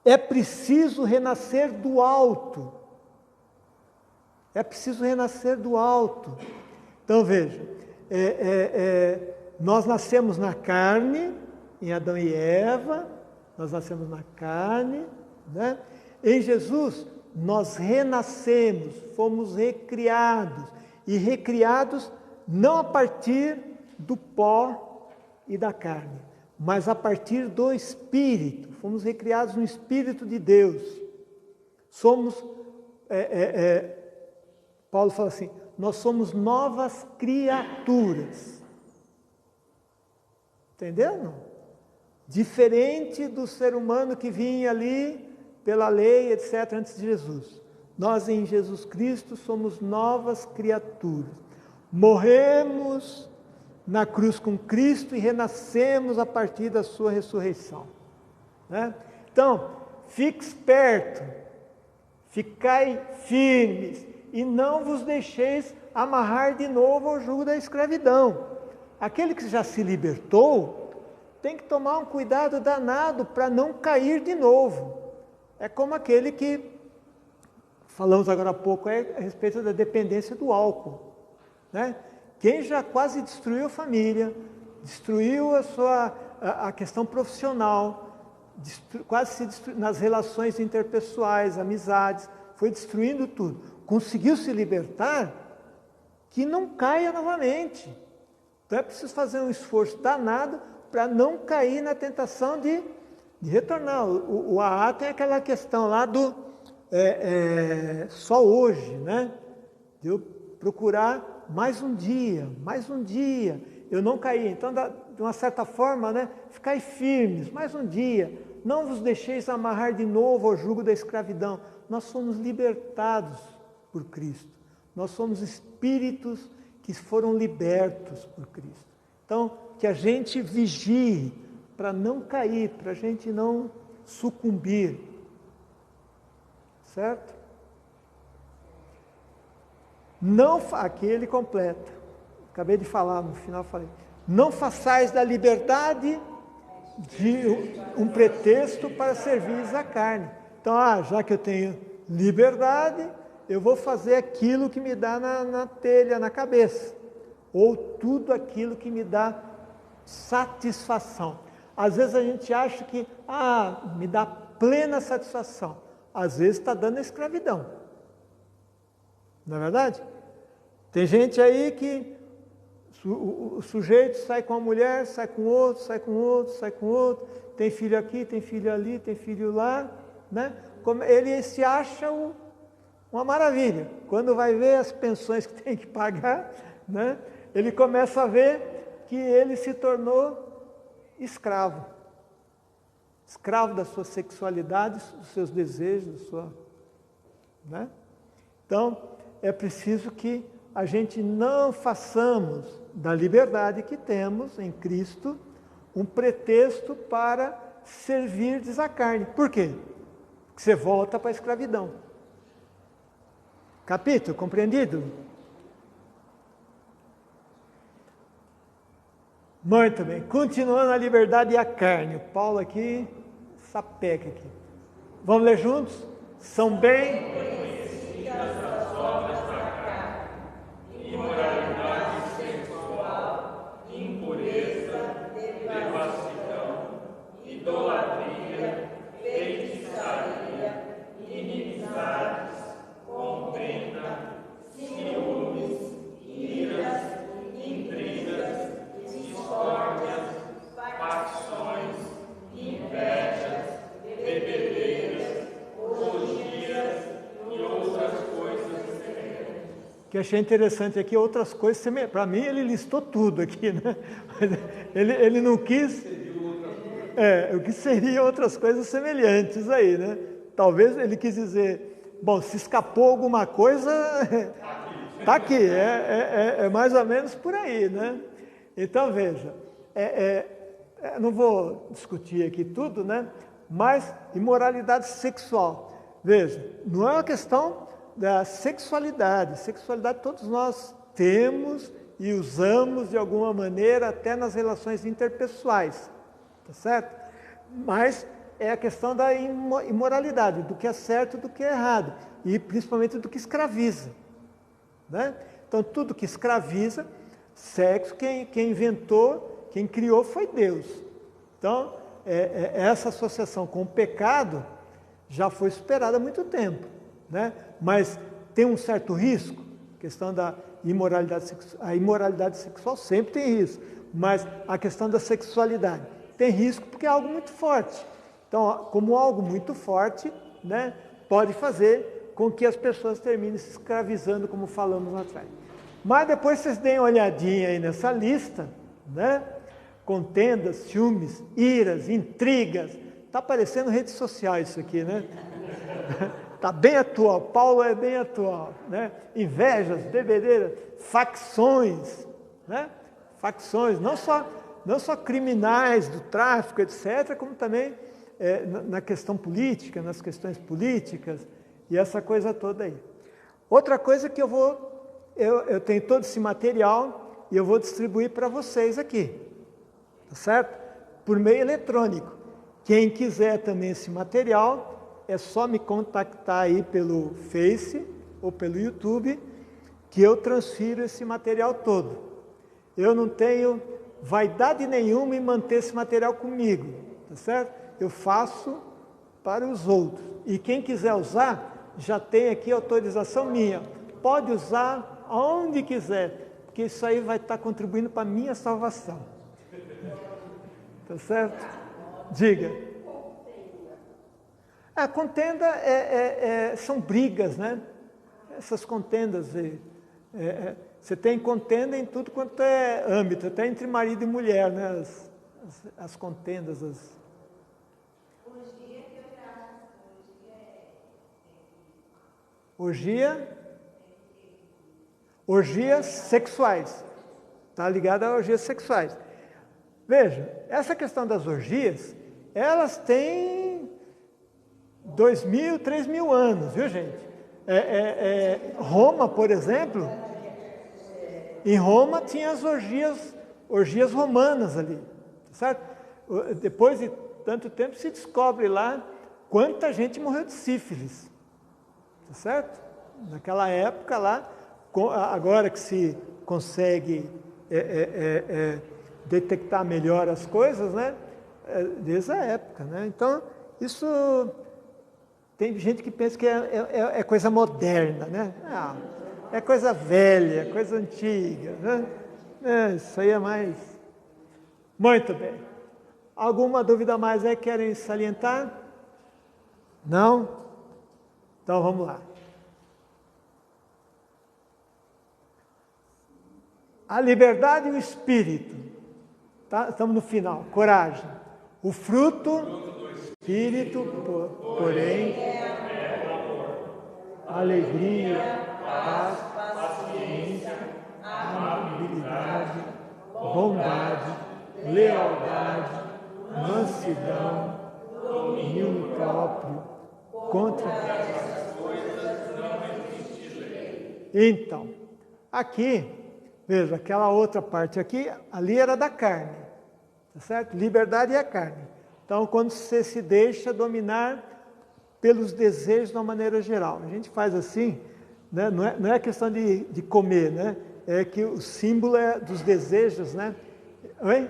é preciso renascer do alto. É preciso renascer do alto. Então veja, nós nascemos na carne, em Adão e Eva, nós nascemos na carne, né? Em Jesus, nós renascemos, fomos recriados, e recriados não a partir do pó e da carne, mas a partir do Espírito, fomos recriados no Espírito de Deus. Somos, Paulo fala assim, nós somos novas criaturas. Entendeu? Não? Diferente do ser humano que vinha ali pela lei, etc., antes de Jesus. Nós em Jesus Cristo somos novas criaturas. Morremos na cruz com Cristo e renascemos a partir da sua ressurreição. Né? Então, fique esperto, ficai firmes e não vos deixeis amarrar de novo ao jugo da escravidão. Aquele que já se libertou tem que tomar um cuidado danado para não cair de novo. É como aquele que, falamos agora há pouco, a respeito da dependência do álcool. Né? Quem já quase destruiu a família, destruiu a questão profissional, quase se destruiu nas relações interpessoais, amizades, foi destruindo tudo. Conseguiu se libertar, que não caia novamente. Então é preciso fazer um esforço danado para não cair na tentação de retornar. O AA tem aquela questão lá do só hoje, né? De eu procurar mais um dia, eu não caí. Então, de uma certa forma, né? Ficai firmes, mais um dia, não vos deixeis amarrar de novo ao jugo da escravidão. Nós somos libertados por Cristo, nós somos espíritos que foram libertos por Cristo. Então, que a gente vigie para não cair, para a gente não sucumbir, certo? Não, aqui ele completa, acabei de falar, no final falei, não façais da liberdade um pretexto para servir à carne. Então, já que eu tenho liberdade, eu vou fazer aquilo que me dá na telha, na cabeça, ou tudo aquilo que me dá satisfação. Às vezes a gente acha que, me dá plena satisfação. Às vezes está dando escravidão. Não é verdade? Tem gente aí que o sujeito sai com uma mulher, sai com outro, sai com outro, sai com outro, tem filho aqui, tem filho ali, tem filho lá, né? Ele se acha uma maravilha. Quando vai ver as pensões que tem que pagar, né? Ele começa a ver que ele se tornou escravo. Escravo da sua sexualidade, dos seus desejos, né? Então, é preciso que a gente não façamos da liberdade que temos em Cristo um pretexto para servirdes a carne. Por quê? Porque você volta para a escravidão. Capítulo, compreendido? Muito bem. Continuando a liberdade e a carne. Paulo aqui, sapeca aqui. Vamos ler juntos? São bem conhecidas as obras da carne: imoralidade sexual, impureza, devassidão, idolatria, feitiçaria, inimizades, contenda, ciúmes, iras, intrigas, discórdias, facções, invejas, bebedeiras, orgias e outras coisas semelhantes. O que eu achei interessante aqui, outras coisas semelhantes. Para mim, ele listou tudo aqui, né? Ele não quis... o que seriam outras coisas semelhantes aí, né? Talvez ele quis dizer, bom, se escapou alguma coisa, está aqui, é mais ou menos por aí, né? Então, veja, não vou discutir aqui tudo, né? Mas imoralidade sexual. Veja, não é uma questão da sexualidade. Sexualidade todos nós temos e usamos de alguma maneira até nas relações interpessoais, tá certo? Mas é a questão da imoralidade, do que é certo e do que é errado, e principalmente do que escraviza, né? Então, tudo que escraviza, sexo, quem inventou, quem criou foi Deus. Então, essa associação com o pecado já foi superada há muito tempo, né? Mas tem um certo risco, a questão da imoralidade sexual. A imoralidade sexual sempre tem risco, mas a questão da sexualidade tem risco porque é algo muito forte. Então, como algo muito forte, né, pode fazer com que as pessoas terminem se escravizando, como falamos lá atrás. Mas depois vocês deem uma olhadinha aí nessa lista, né? Contendas, ciúmes, iras, intrigas. Está parecendo rede social isso aqui, né? Está bem atual, Paulo é bem atual, né? Invejas, bebedeiras, facções, né? Facções, não só criminais do tráfico, etc., como também na questão política, nas questões políticas e essa coisa toda aí. Outra coisa que eu tenho todo esse material e eu vou distribuir para vocês aqui, tá certo? Por meio eletrônico. Quem quiser também esse material, é só me contactar aí pelo Face ou pelo YouTube, que eu transfiro esse material todo. Eu não tenho vaidade nenhuma em manter esse material comigo, tá certo? Eu faço para os outros. E quem quiser usar, já tem aqui autorização minha. Pode usar aonde quiser, porque isso aí vai estar contribuindo para a minha salvação. Tá certo? Diga. A contenda são brigas, né? Essas contendas. Você tem contenda em tudo quanto é âmbito, até entre marido e mulher, né? As contendas. Orgias sexuais. Está ligado a orgias sexuais. Veja, essa questão das orgias, elas têm 2.000, 3.000 anos, viu, gente? Roma, por exemplo, em Roma tinha as orgias romanas ali, certo? Depois de tanto tempo se descobre lá quanta gente morreu de sífilis, certo? Naquela época lá, agora que se consegue detectar melhor as coisas, né? Desde a época, né? Então, isso tem gente que pensa que é coisa moderna, né? Não, é coisa velha, coisa antiga, né? Isso aí é mais... Muito bem. Alguma dúvida mais aí querem salientar? Não? Então, vamos lá. A liberdade e o espírito. Tá? Estamos no final. Coragem. O fruto do espírito, porém, alegria, paz, paciência, amabilidade, bondade, lealdade, mansidão, domínio próprio contra. Então, aqui, veja, aquela outra parte aqui, ali era da carne, tá certo? Liberdade é a carne. Então, quando você se deixa dominar pelos desejos de uma maneira geral, a gente faz assim, né? Não é questão de comer, né? É que o símbolo é dos desejos, né? Oi?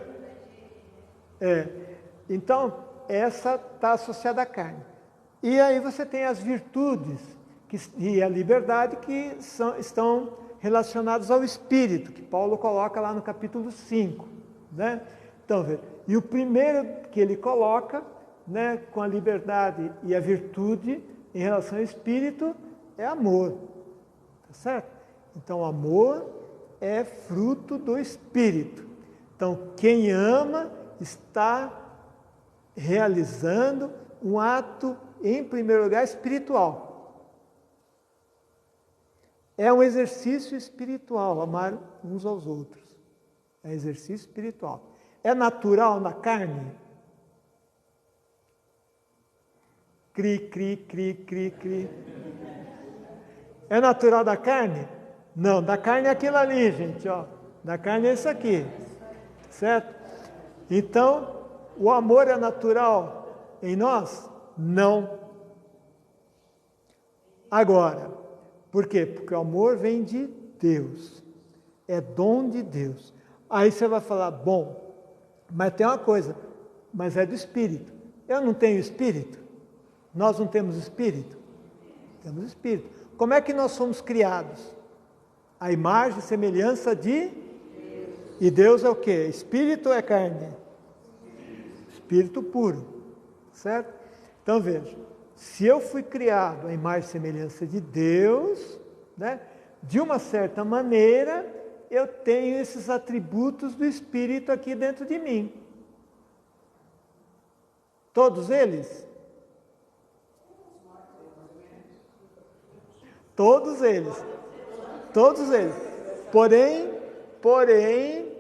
Então, essa está associada à carne. E aí você tem as virtudes e a liberdade que estão relacionados ao Espírito, que Paulo coloca lá no capítulo 5. Né? Então, veja, e o primeiro que ele coloca, né, com a liberdade e a virtude em relação ao Espírito, é amor. Tá certo? Então, amor é fruto do Espírito. Então, quem ama está realizando um ato, em primeiro lugar, espiritual. É um exercício espiritual, amar uns aos outros. É exercício espiritual. É natural na carne? Cri, cri, cri, cri, cri. É natural da carne? Não, da carne é aquilo ali, gente, ó. Da carne é isso aqui. Certo? Então, o amor é natural em nós? Não. Agora, por quê? Porque o amor vem de Deus. É dom de Deus. Aí você vai falar, bom, mas tem uma coisa, mas é do Espírito. Eu não tenho Espírito? Nós não temos Espírito? Temos Espírito. Como é que nós somos criados? A imagem e semelhança de Deus. E Deus é o quê? Espírito ou é carne? Espírito puro. Certo? Então veja. Se eu fui criado à imagem e semelhança de Deus, né, de uma certa maneira, eu tenho esses atributos do Espírito aqui dentro de mim. Todos eles? Todos eles. Todos eles. Porém,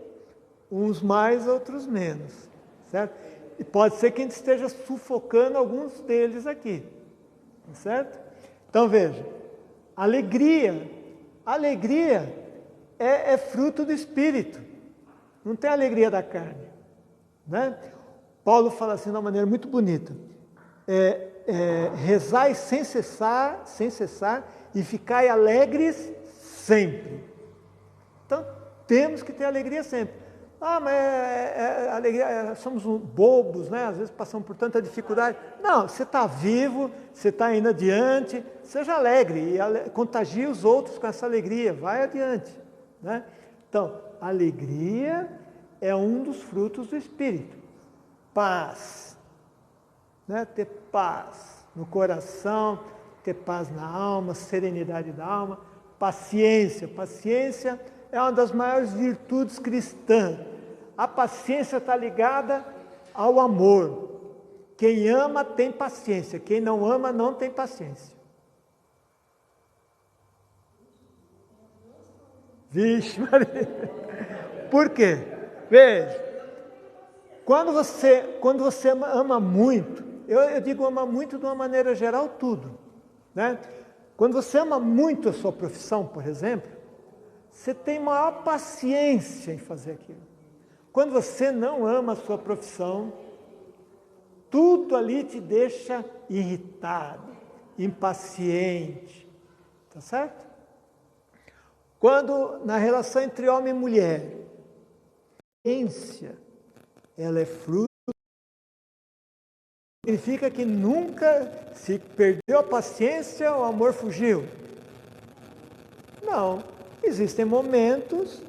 uns mais, outros menos. Certo? E pode ser que a gente esteja sufocando alguns deles aqui, certo? Então veja, alegria é fruto do Espírito, não tem alegria da carne, né? Paulo fala assim de uma maneira muito bonita, rezai sem cessar e ficai alegres sempre. Então temos que ter alegria sempre. Mas alegria, somos bobos, né? Às vezes passamos por tanta dificuldade. Não, você está vivo, você está indo adiante, seja alegre e contagie os outros com essa alegria, vai adiante. Né? Então, alegria é um dos frutos do Espírito. Paz, né? Ter paz no coração, ter paz na alma, serenidade da alma, paciência. Paciência é uma das maiores virtudes cristãs. A paciência está ligada ao amor. Quem ama tem paciência, quem não ama não tem paciência. Vixe, Maria. Por quê? Veja, quando você ama muito, eu digo ama muito de uma maneira geral tudo, né? Quando você ama muito a sua profissão, por exemplo, você tem maior paciência em fazer aquilo. Quando você não ama a sua profissão, tudo ali te deixa irritado, impaciente, tá certo? Quando na relação entre homem e mulher, a paciência, ela é fruto, significa que nunca se perdeu a paciência, o amor fugiu. Não, existem momentos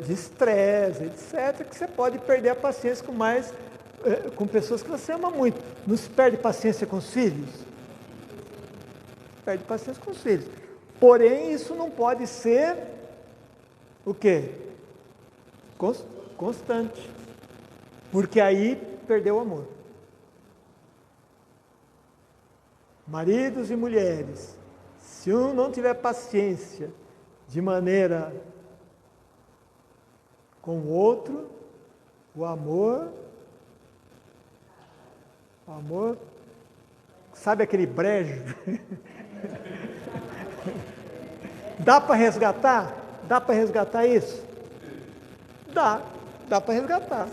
de estresse, etc., que você pode perder a paciência com pessoas que você ama muito. Não se perde paciência com os filhos? Perde paciência com os filhos. Porém, isso não pode ser o quê? Constante. Porque aí perdeu o amor. Maridos e mulheres, se um não tiver paciência de maneira com o outro, o amor O amor, sabe aquele brejo? Dá para resgatar? Dá para resgatar isso? Dá para resgatar.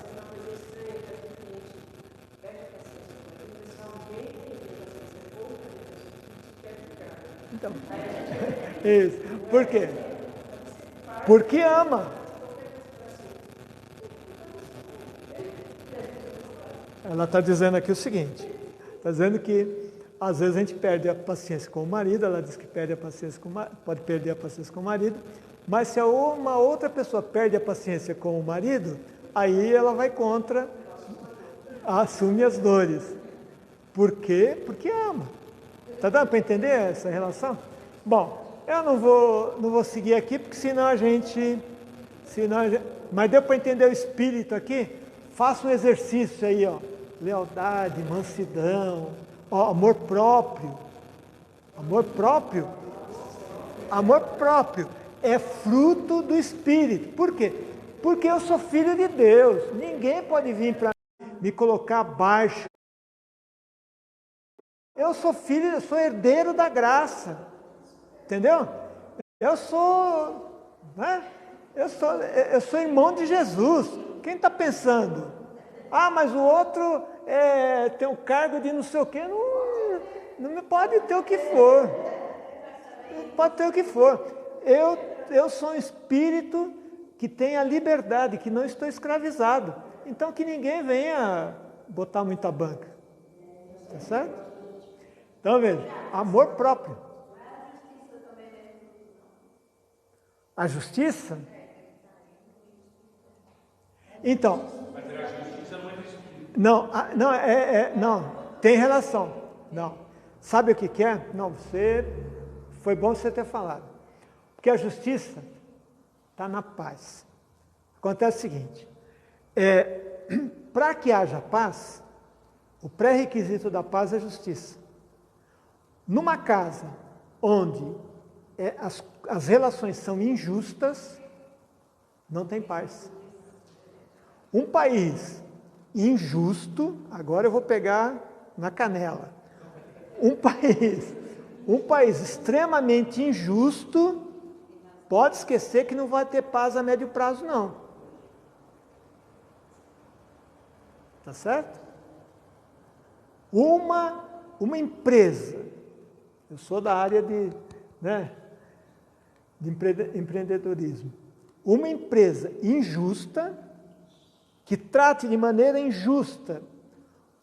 Então, isso. Por quê? Porque ama. Ela está dizendo aqui o seguinte, está dizendo que às vezes a gente perde a paciência com o marido, ela diz que perde a paciência pode perder a paciência com o marido, mas se uma outra pessoa perde a paciência com o marido, aí ela vai contra, assume as dores. Por quê? Porque ama. Está dando para entender essa relação? Bom, eu não vou seguir aqui, porque senão a gente... Mas deu para entender o espírito aqui? Faça um exercício aí, ó. Lealdade, mansidão, ó, amor próprio. Amor próprio. Amor próprio é fruto do Espírito. Por quê? Porque eu sou filho de Deus. Ninguém pode vir para me colocar abaixo. Eu sou filho, eu sou herdeiro da graça. Entendeu? Eu sou, né? Eu sou irmão de Jesus. Quem está pensando? Ah, mas o outro tem o cargo de não sei o quê. Não pode ter o que for. Não pode ter o que for. Eu sou um espírito que tem a liberdade, que não estou escravizado. Então que ninguém venha botar muita banca. Tá certo? Então veja, amor próprio. A justiça? Então, não, tem relação. Não. Sabe o que é? Não, foi bom você ter falado. Porque a justiça está na paz. Acontece o seguinte, para que haja paz, o pré-requisito da paz é a justiça. Numa casa onde as relações são injustas, não tem paz. Um país injusto, agora eu vou pegar na canela, um país extremamente injusto, pode esquecer que não vai ter paz a médio prazo, não. Tá certo? Uma empresa, eu sou da área de empreendedorismo, uma empresa injusta, que trate de maneira injusta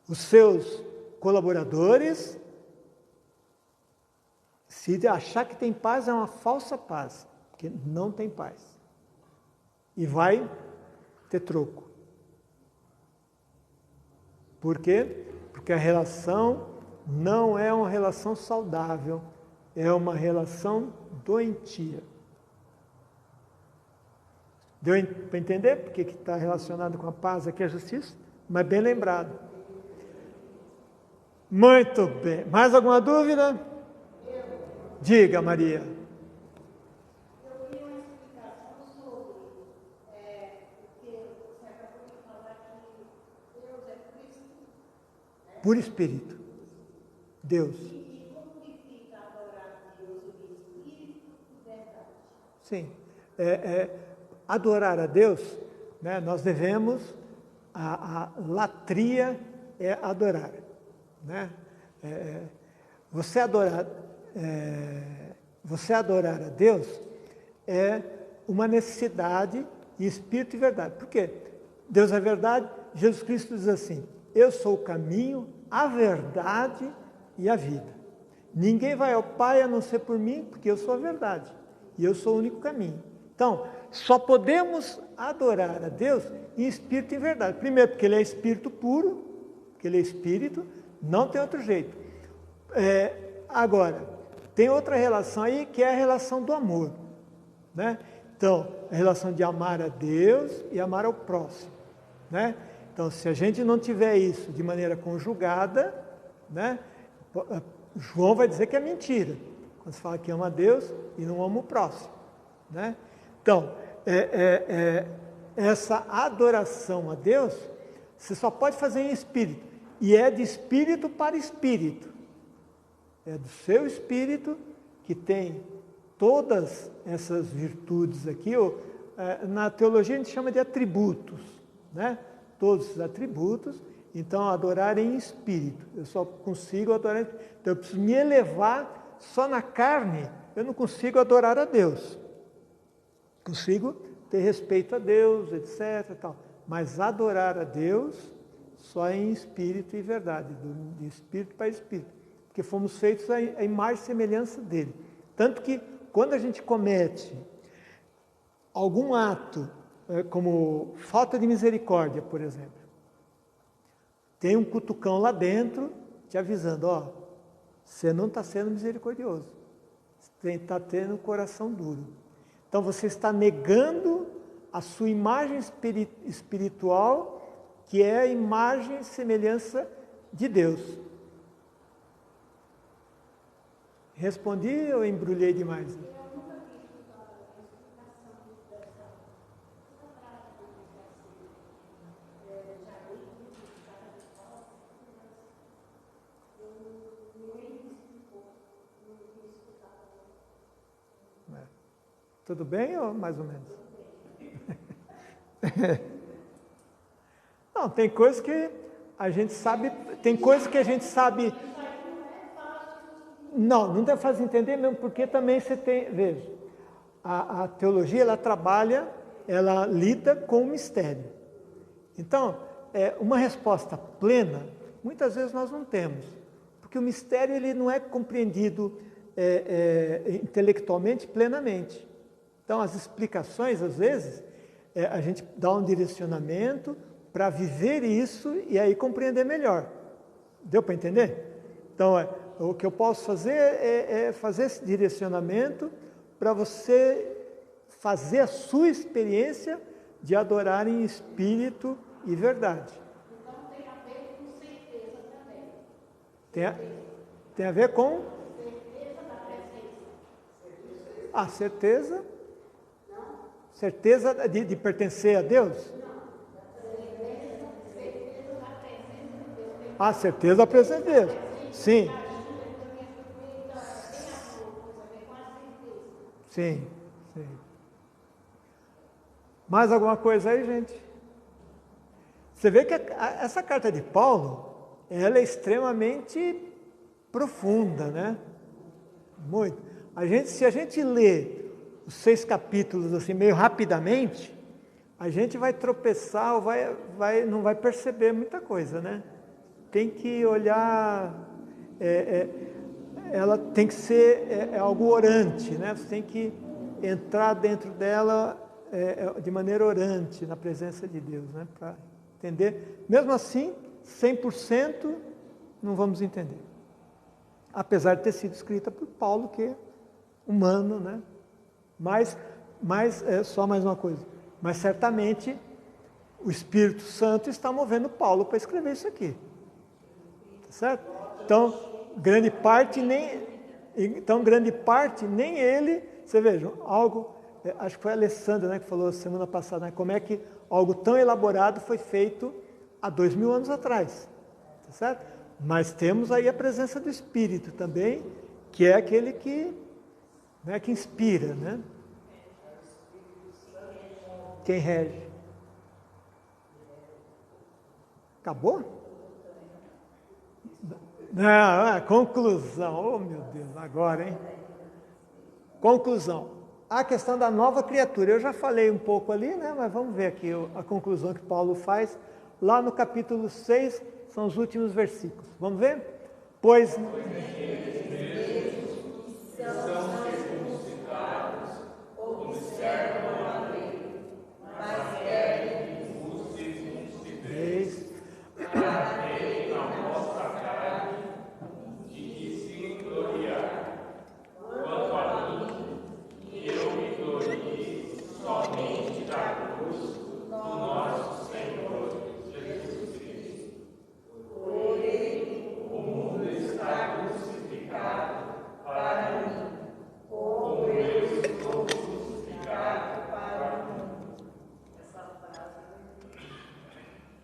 os seus colaboradores, se achar que tem paz, é uma falsa paz, porque não tem paz. E vai ter troco. Por quê? Porque a relação não é uma relação saudável, é uma relação doentia. Deu para entender porque está relacionado com a paz aqui a justiça? Mas bem lembrado. Muito bem. Mais alguma dúvida? Diga, Maria. Eu queria uma explicação sobre porque você acabou de falar que Deus é Cristo. Por Espírito. Deus. E como que fica adorar a Deus em Espírito e verdade? Sim. Adorar a Deus, né, nós devemos, a latria é adorar. Né? Você adorar a Deus é uma necessidade de espírito e verdade. Por quê? Deus é verdade, Jesus Cristo diz assim, eu sou o caminho, a verdade e a vida. Ninguém vai ao Pai a não ser por mim, porque eu sou a verdade. E eu sou o único caminho. Então, só podemos adorar a Deus em espírito e em verdade. Primeiro, porque Ele é espírito puro, porque Ele é espírito, não tem outro jeito. Agora, tem outra relação aí, que é a relação do amor. Né? Então, a relação de amar a Deus e amar ao próximo. Né? Então, se a gente não tiver isso de maneira conjugada, né, João vai dizer que é mentira. Quando se fala que ama a Deus e não ama o próximo. Né? Então, essa adoração a Deus, você só pode fazer em espírito. e é de espírito para espírito. É do seu espírito que tem todas essas virtudes aqui. Na teologia a gente chama de atributos, né? Todos os atributos. Então, adorar em espírito. Eu só consigo adorar. Então, eu preciso me elevar só na carne. Eu não consigo adorar a Deus. Consigo ter respeito a Deus, etc. Tal. Mas adorar a Deus só em espírito e verdade, de espírito para espírito. Porque fomos feitos à imagem e semelhança dele. Tanto que, quando a gente comete algum ato, como falta de misericórdia, por exemplo, tem um cutucão lá dentro te avisando, ó, você não está sendo misericordioso, você está tendo um coração duro. Então você está negando a sua imagem espiritual, que é a imagem e semelhança de Deus. Respondi ou embrulhei demais? Tudo bem ou mais ou menos? Não, tem coisas que a gente sabe, tem coisas que a gente sabe. Não é fácil entender mesmo, porque também você tem, veja, a teologia ela trabalha, ela lida com o mistério. Então, uma resposta plena, muitas vezes nós não temos, porque o mistério ele não é compreendido intelectualmente plenamente. Então, as explicações, às vezes, a gente dá um direcionamento para viver isso e aí compreender melhor. Deu para entender? Então, o que eu posso fazer é fazer esse direcionamento para você fazer a sua experiência de adorar em espírito e verdade. Então tem a ver com certeza também. Tem a ver com? Certeza da presença. A certeza? Certeza de pertencer a Deus? Certeza da presença de Deus. A certeza da presença de Deus. Sim. Sim, sim. Mais alguma coisa aí, gente? Você vê que essa carta de Paulo, ela é extremamente profunda, né? Muito. Se a gente lê os 6 capítulos assim meio rapidamente, a gente vai tropeçar ou não vai perceber muita coisa, né? Tem que olhar, ela tem que ser algo orante, né? Você tem que entrar dentro dela de maneira orante, na presença de Deus, né? Para entender. Mesmo assim, 100% não vamos entender. Apesar de ter sido escrita por Paulo, que é humano, né? Mas só mais uma coisa. Mas certamente o Espírito Santo está movendo Paulo para escrever isso aqui. Tá certo? Então, grande parte nem ele, você veja, algo, acho que foi a Alessandra, né, que falou semana passada, né, como é que algo tão elaborado foi feito há 2000 anos atrás. Tá certo? Mas temos aí a presença do Espírito também, que é aquele que inspira, né? Quem rege. Acabou? Não, conclusão. Oh, meu Deus, agora, hein? Conclusão. A questão da nova criatura. Eu já falei um pouco ali, né? Mas vamos ver aqui a conclusão que Paulo faz. Lá no capítulo 6, são os últimos versículos. Vamos ver? Pois...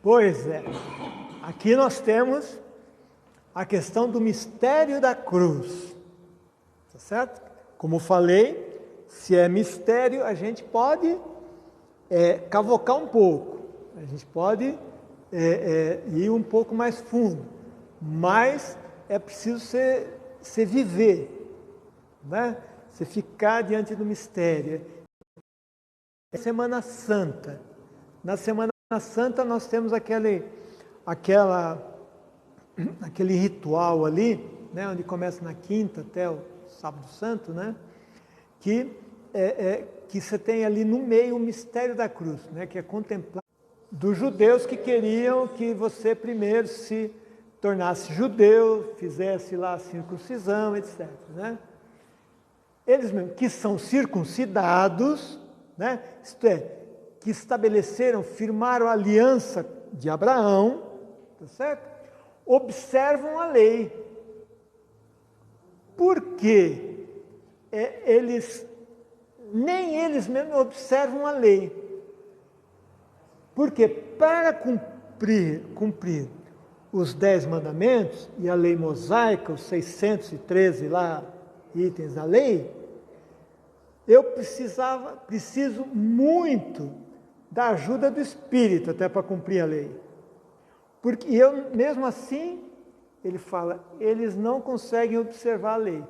Pois é. aqui nós temos a questão do mistério da cruz. Tá certo? Como falei, se é mistério, a gente pode cavocar um pouco. A gente pode ir um pouco mais fundo. Mas é preciso você viver, né? Você ficar diante do mistério. É Semana Santa. Na Semana Santa nós temos aquele ritual ali, né, onde começa na quinta até o sábado santo, né, que você tem ali no meio o mistério da cruz, né, que é contemplar dos judeus que queriam que você primeiro se tornasse judeu, fizesse lá a circuncisão, etc. Né? Eles mesmos, que são circuncidados, né, isto é, que estabeleceram, firmaram a aliança de Abraão, tá certo? Observam a lei. Por quê? Nem eles mesmos observam a lei. Porque para cumprir os 10 mandamentos e a lei mosaica, os 613 lá, itens da lei, eu preciso muito da ajuda do Espírito até para cumprir a lei. Porque mesmo assim, ele fala, eles não conseguem observar a lei.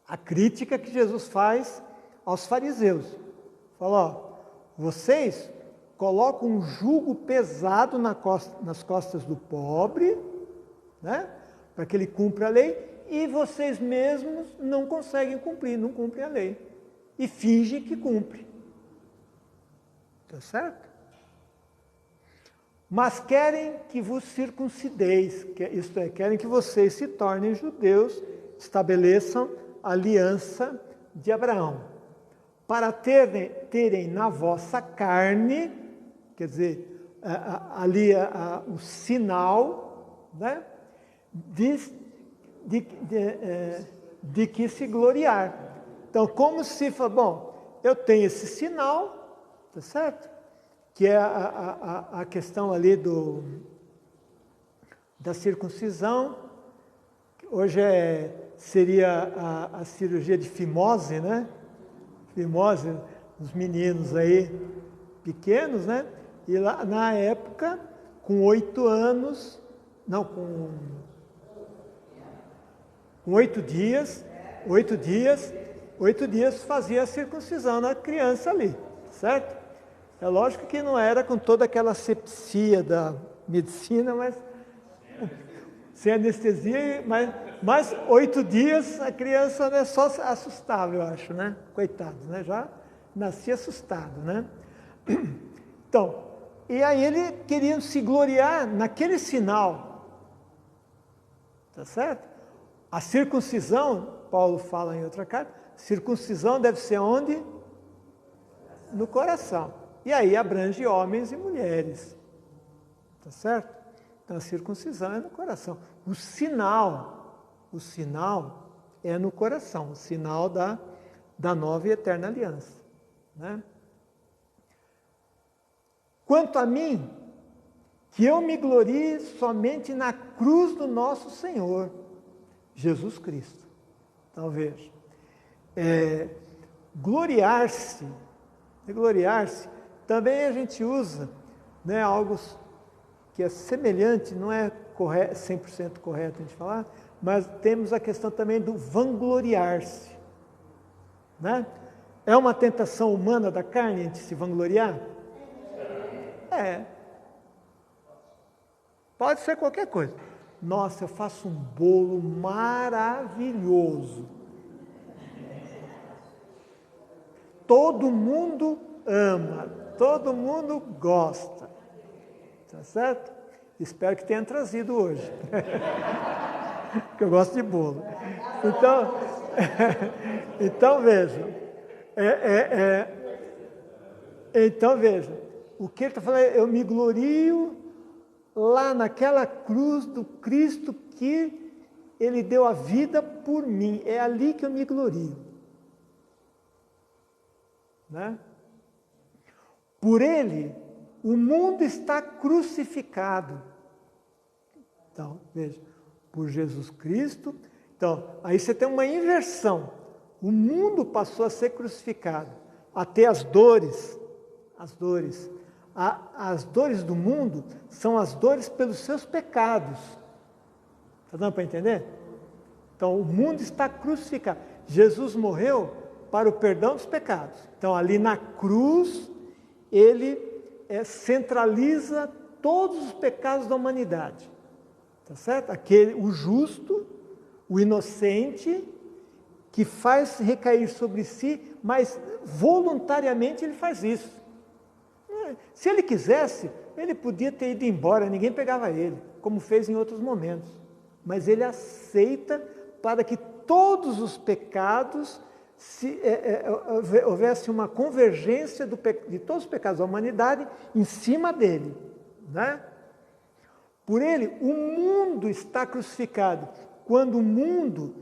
A crítica que Jesus faz aos fariseus. Fala, vocês colocam um jugo pesado nas costas do pobre, né, para que ele cumpra a lei, e vocês mesmos não conseguem cumprir, não cumprem a lei. E fingem que cumpre. Está certo? Mas querem que vos circuncideis, isto é, querem que vocês se tornem judeus, estabeleçam a aliança de Abraão, para terem na vossa carne, quer dizer, ali o sinal, né, de que se gloriar. Então, como se fala, bom, eu tenho esse sinal, tá certo? Que é a questão ali da circuncisão, hoje seria a cirurgia de fimose, né? Fimose, os meninos aí pequenos, né? E lá na época, com 8 anos, não, com 8 dias fazia a circuncisão na criança ali, certo? É lógico que não era com toda aquela asepsia da medicina, mas sem anestesia, mas 8 dias a criança, né, só assustava, eu acho, né? Coitados, né? Já nascia assustado, né? Então, e aí ele queria se gloriar naquele sinal, tá certo? A circuncisão, Paulo fala em outra carta, circuncisão deve ser onde? No coração. E aí abrange homens e mulheres. Tá certo? Então a circuncisão é no coração. O sinal é no coração, o sinal da nova e eterna aliança. Né? Quanto a mim, que eu me glorie somente na cruz do nosso Senhor, Jesus Cristo. Então veja, gloriar-se, também a gente usa, né, algo que é semelhante, não é 100% correto a gente falar, mas temos a questão também do vangloriar-se. Né? É uma tentação humana da carne a gente se vangloriar? Pode ser qualquer coisa. Nossa, eu faço um bolo maravilhoso. Todo mundo ama, todo mundo gosta. Tá certo? Espero que tenha trazido hoje. Porque eu gosto de bolo. Então veja. Então veja. O que ele está falando é, eu me glorio lá naquela cruz do Cristo que ele deu a vida por mim. É ali que eu me glorio. Né? Por ele, o mundo está crucificado. Então, veja, por Jesus Cristo. Então, aí você tem uma inversão. O mundo passou a ser crucificado, até as dores. As dores do mundo são as dores pelos seus pecados. Está dando para entender? Então, o mundo está crucificado. Jesus morreu para o perdão dos pecados. Então, ali na cruz, ele centraliza todos os pecados da humanidade. Tá certo? O justo, o inocente, que faz recair sobre si, mas voluntariamente ele faz isso. Se ele quisesse, ele podia ter ido embora, ninguém pegava ele, como fez em outros momentos. Mas ele aceita para que todos os pecados, houvesse uma convergência de todos os pecados da humanidade em cima dele. Né? Por ele, o mundo está crucificado. Quando o mundo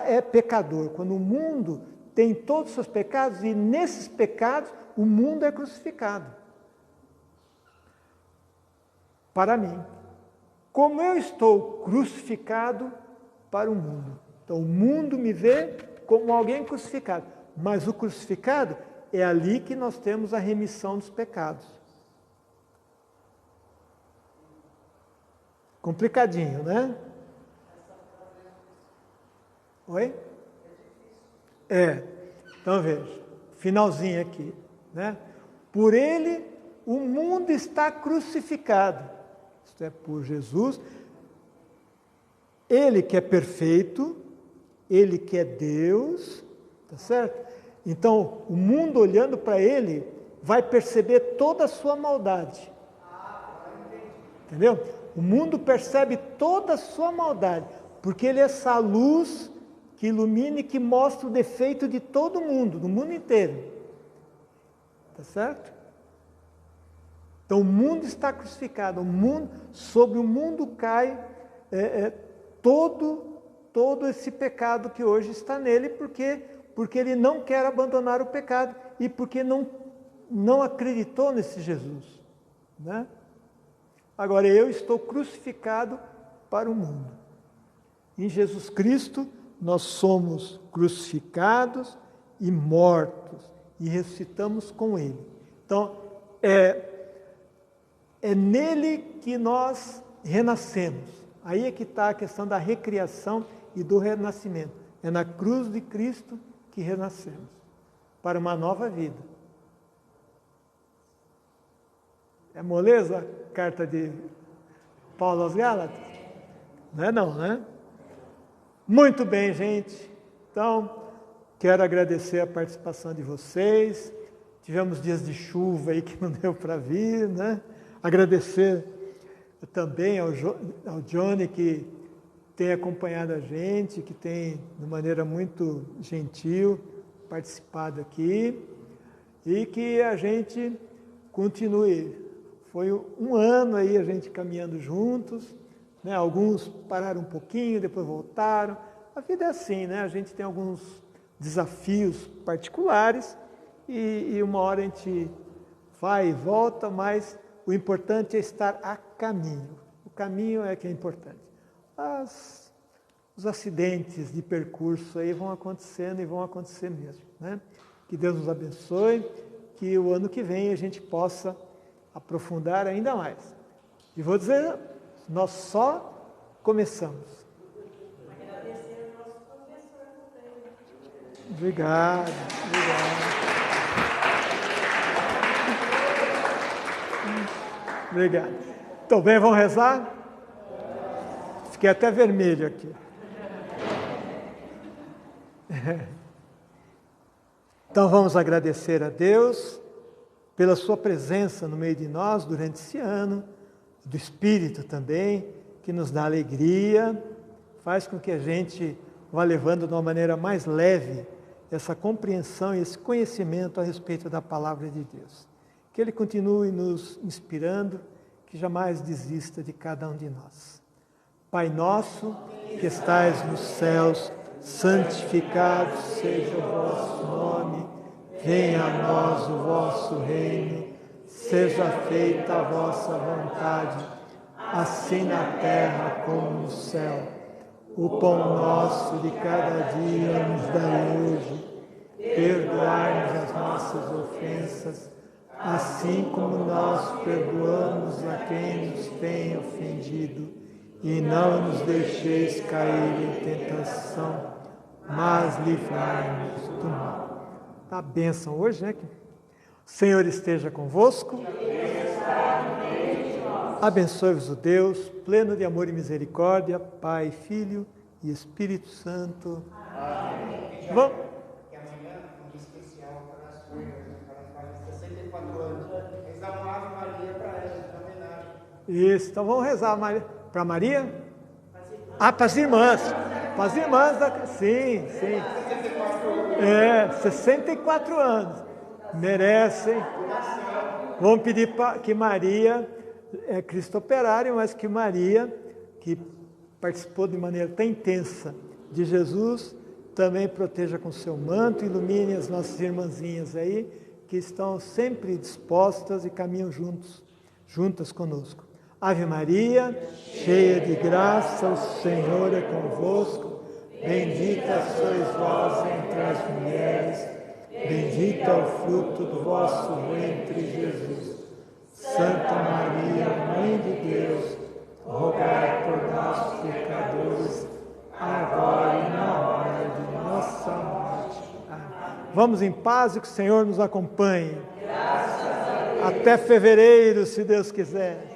é pecador, quando o mundo tem todos os seus pecados, e nesses pecados o mundo é crucificado. Para mim, como eu estou crucificado para o mundo. Então o mundo me vê como alguém crucificado, mas o crucificado é ali que nós temos a remissão dos pecados. Complicadinho, né? Oi? Então veja, finalzinho aqui, né? Por ele o mundo está crucificado, isto é, por Jesus, ele que é perfeito, ele que é Deus, tá certo? Então, o mundo olhando para ele, vai perceber toda a sua maldade, entendeu? O mundo percebe toda a sua maldade, porque ele é essa luz que ilumina e que mostra o defeito de todo mundo, do mundo inteiro. Tá certo? Então o mundo está crucificado, sobre o mundo cai todo esse pecado que hoje está nele, porque ele não quer abandonar o pecado e porque não acreditou nesse Jesus. Né? Agora, eu estou crucificado para o mundo. Em Jesus Cristo, nós somos crucificados e mortos, e ressuscitamos com Ele. Então, é nele que nós renascemos. Aí é que está a questão da recriação e do renascimento. É na cruz de Cristo que renascemos, para uma nova vida. É moleza a carta de Paulo aos Gálatas? Não é não, né? Muito bem, gente. Então, quero agradecer a participação de vocês. Tivemos dias de chuva aí que não deu para vir, né? Agradecer também ao Johnny, que tem acompanhado a gente, que tem, de maneira muito gentil, participado aqui, e que a gente continue. Foi um ano aí a gente caminhando juntos, né? Alguns pararam um pouquinho, depois voltaram. A vida é assim, né? A gente tem alguns desafios particulares e uma hora a gente vai e volta, mas o importante é estar a caminho. O caminho é que é importante. Os acidentes de percurso aí vão acontecendo e vão acontecer mesmo, né? Que Deus nos abençoe, que o ano que vem a gente possa aprofundar ainda mais. E vou dizer, nós só começamos. Agradecer ao nosso professor também. Obrigado. Obrigado. Então, bem, vamos rezar? Fiquei até vermelho aqui. Então, vamos agradecer a Deus pela sua presença no meio de nós durante esse ano, do Espírito também, que nos dá alegria, faz com que a gente vá levando de uma maneira mais leve essa compreensão e esse conhecimento a respeito da Palavra de Deus. Que Ele continue nos inspirando, que jamais desista de cada um de nós. Pai nosso, que estais nos céus, santificado seja o vosso nome, venha a nós o vosso reino, seja feita a vossa vontade, assim na terra como no céu. O pão nosso de cada dia nos dai hoje. Perdoai-nos as nossas ofensas, assim como nós perdoamos a quem nos tem ofendido. E não nos deixeis cair em tentação, mas livrai-nos do mal. Tá a bênção hoje, né? O Senhor esteja convosco. Abençoe-vos o Deus, pleno de amor e misericórdia, Pai, Filho e Espírito Santo. Amém. Vamos. Que amanhã é um dia especial para as coisas, para as 64 anos. Eles dão uma Ave Maria para elas, em homenagem. Isso, então vamos rezar para Maria? Para as irmãs. Para as irmãs, sim, sim. 64 anos. Merecem. Vamos pedir que Maria, é Cristo operário, mas que Maria, que participou de maneira tão intensa de Jesus, também proteja com seu manto, ilumine as nossas irmãzinhas aí, que estão sempre dispostas e caminham juntas conosco. Ave Maria, cheia de graça, o Senhor é convosco. Bendita sois vós entre as mulheres, bendito é o fruto do vosso ventre, Jesus. Santa Maria, Mãe de Deus, rogai por nós, pecadores, agora e na hora de nossa morte. Amém. Vamos em paz e que o Senhor nos acompanhe. Até fevereiro, se Deus quiser.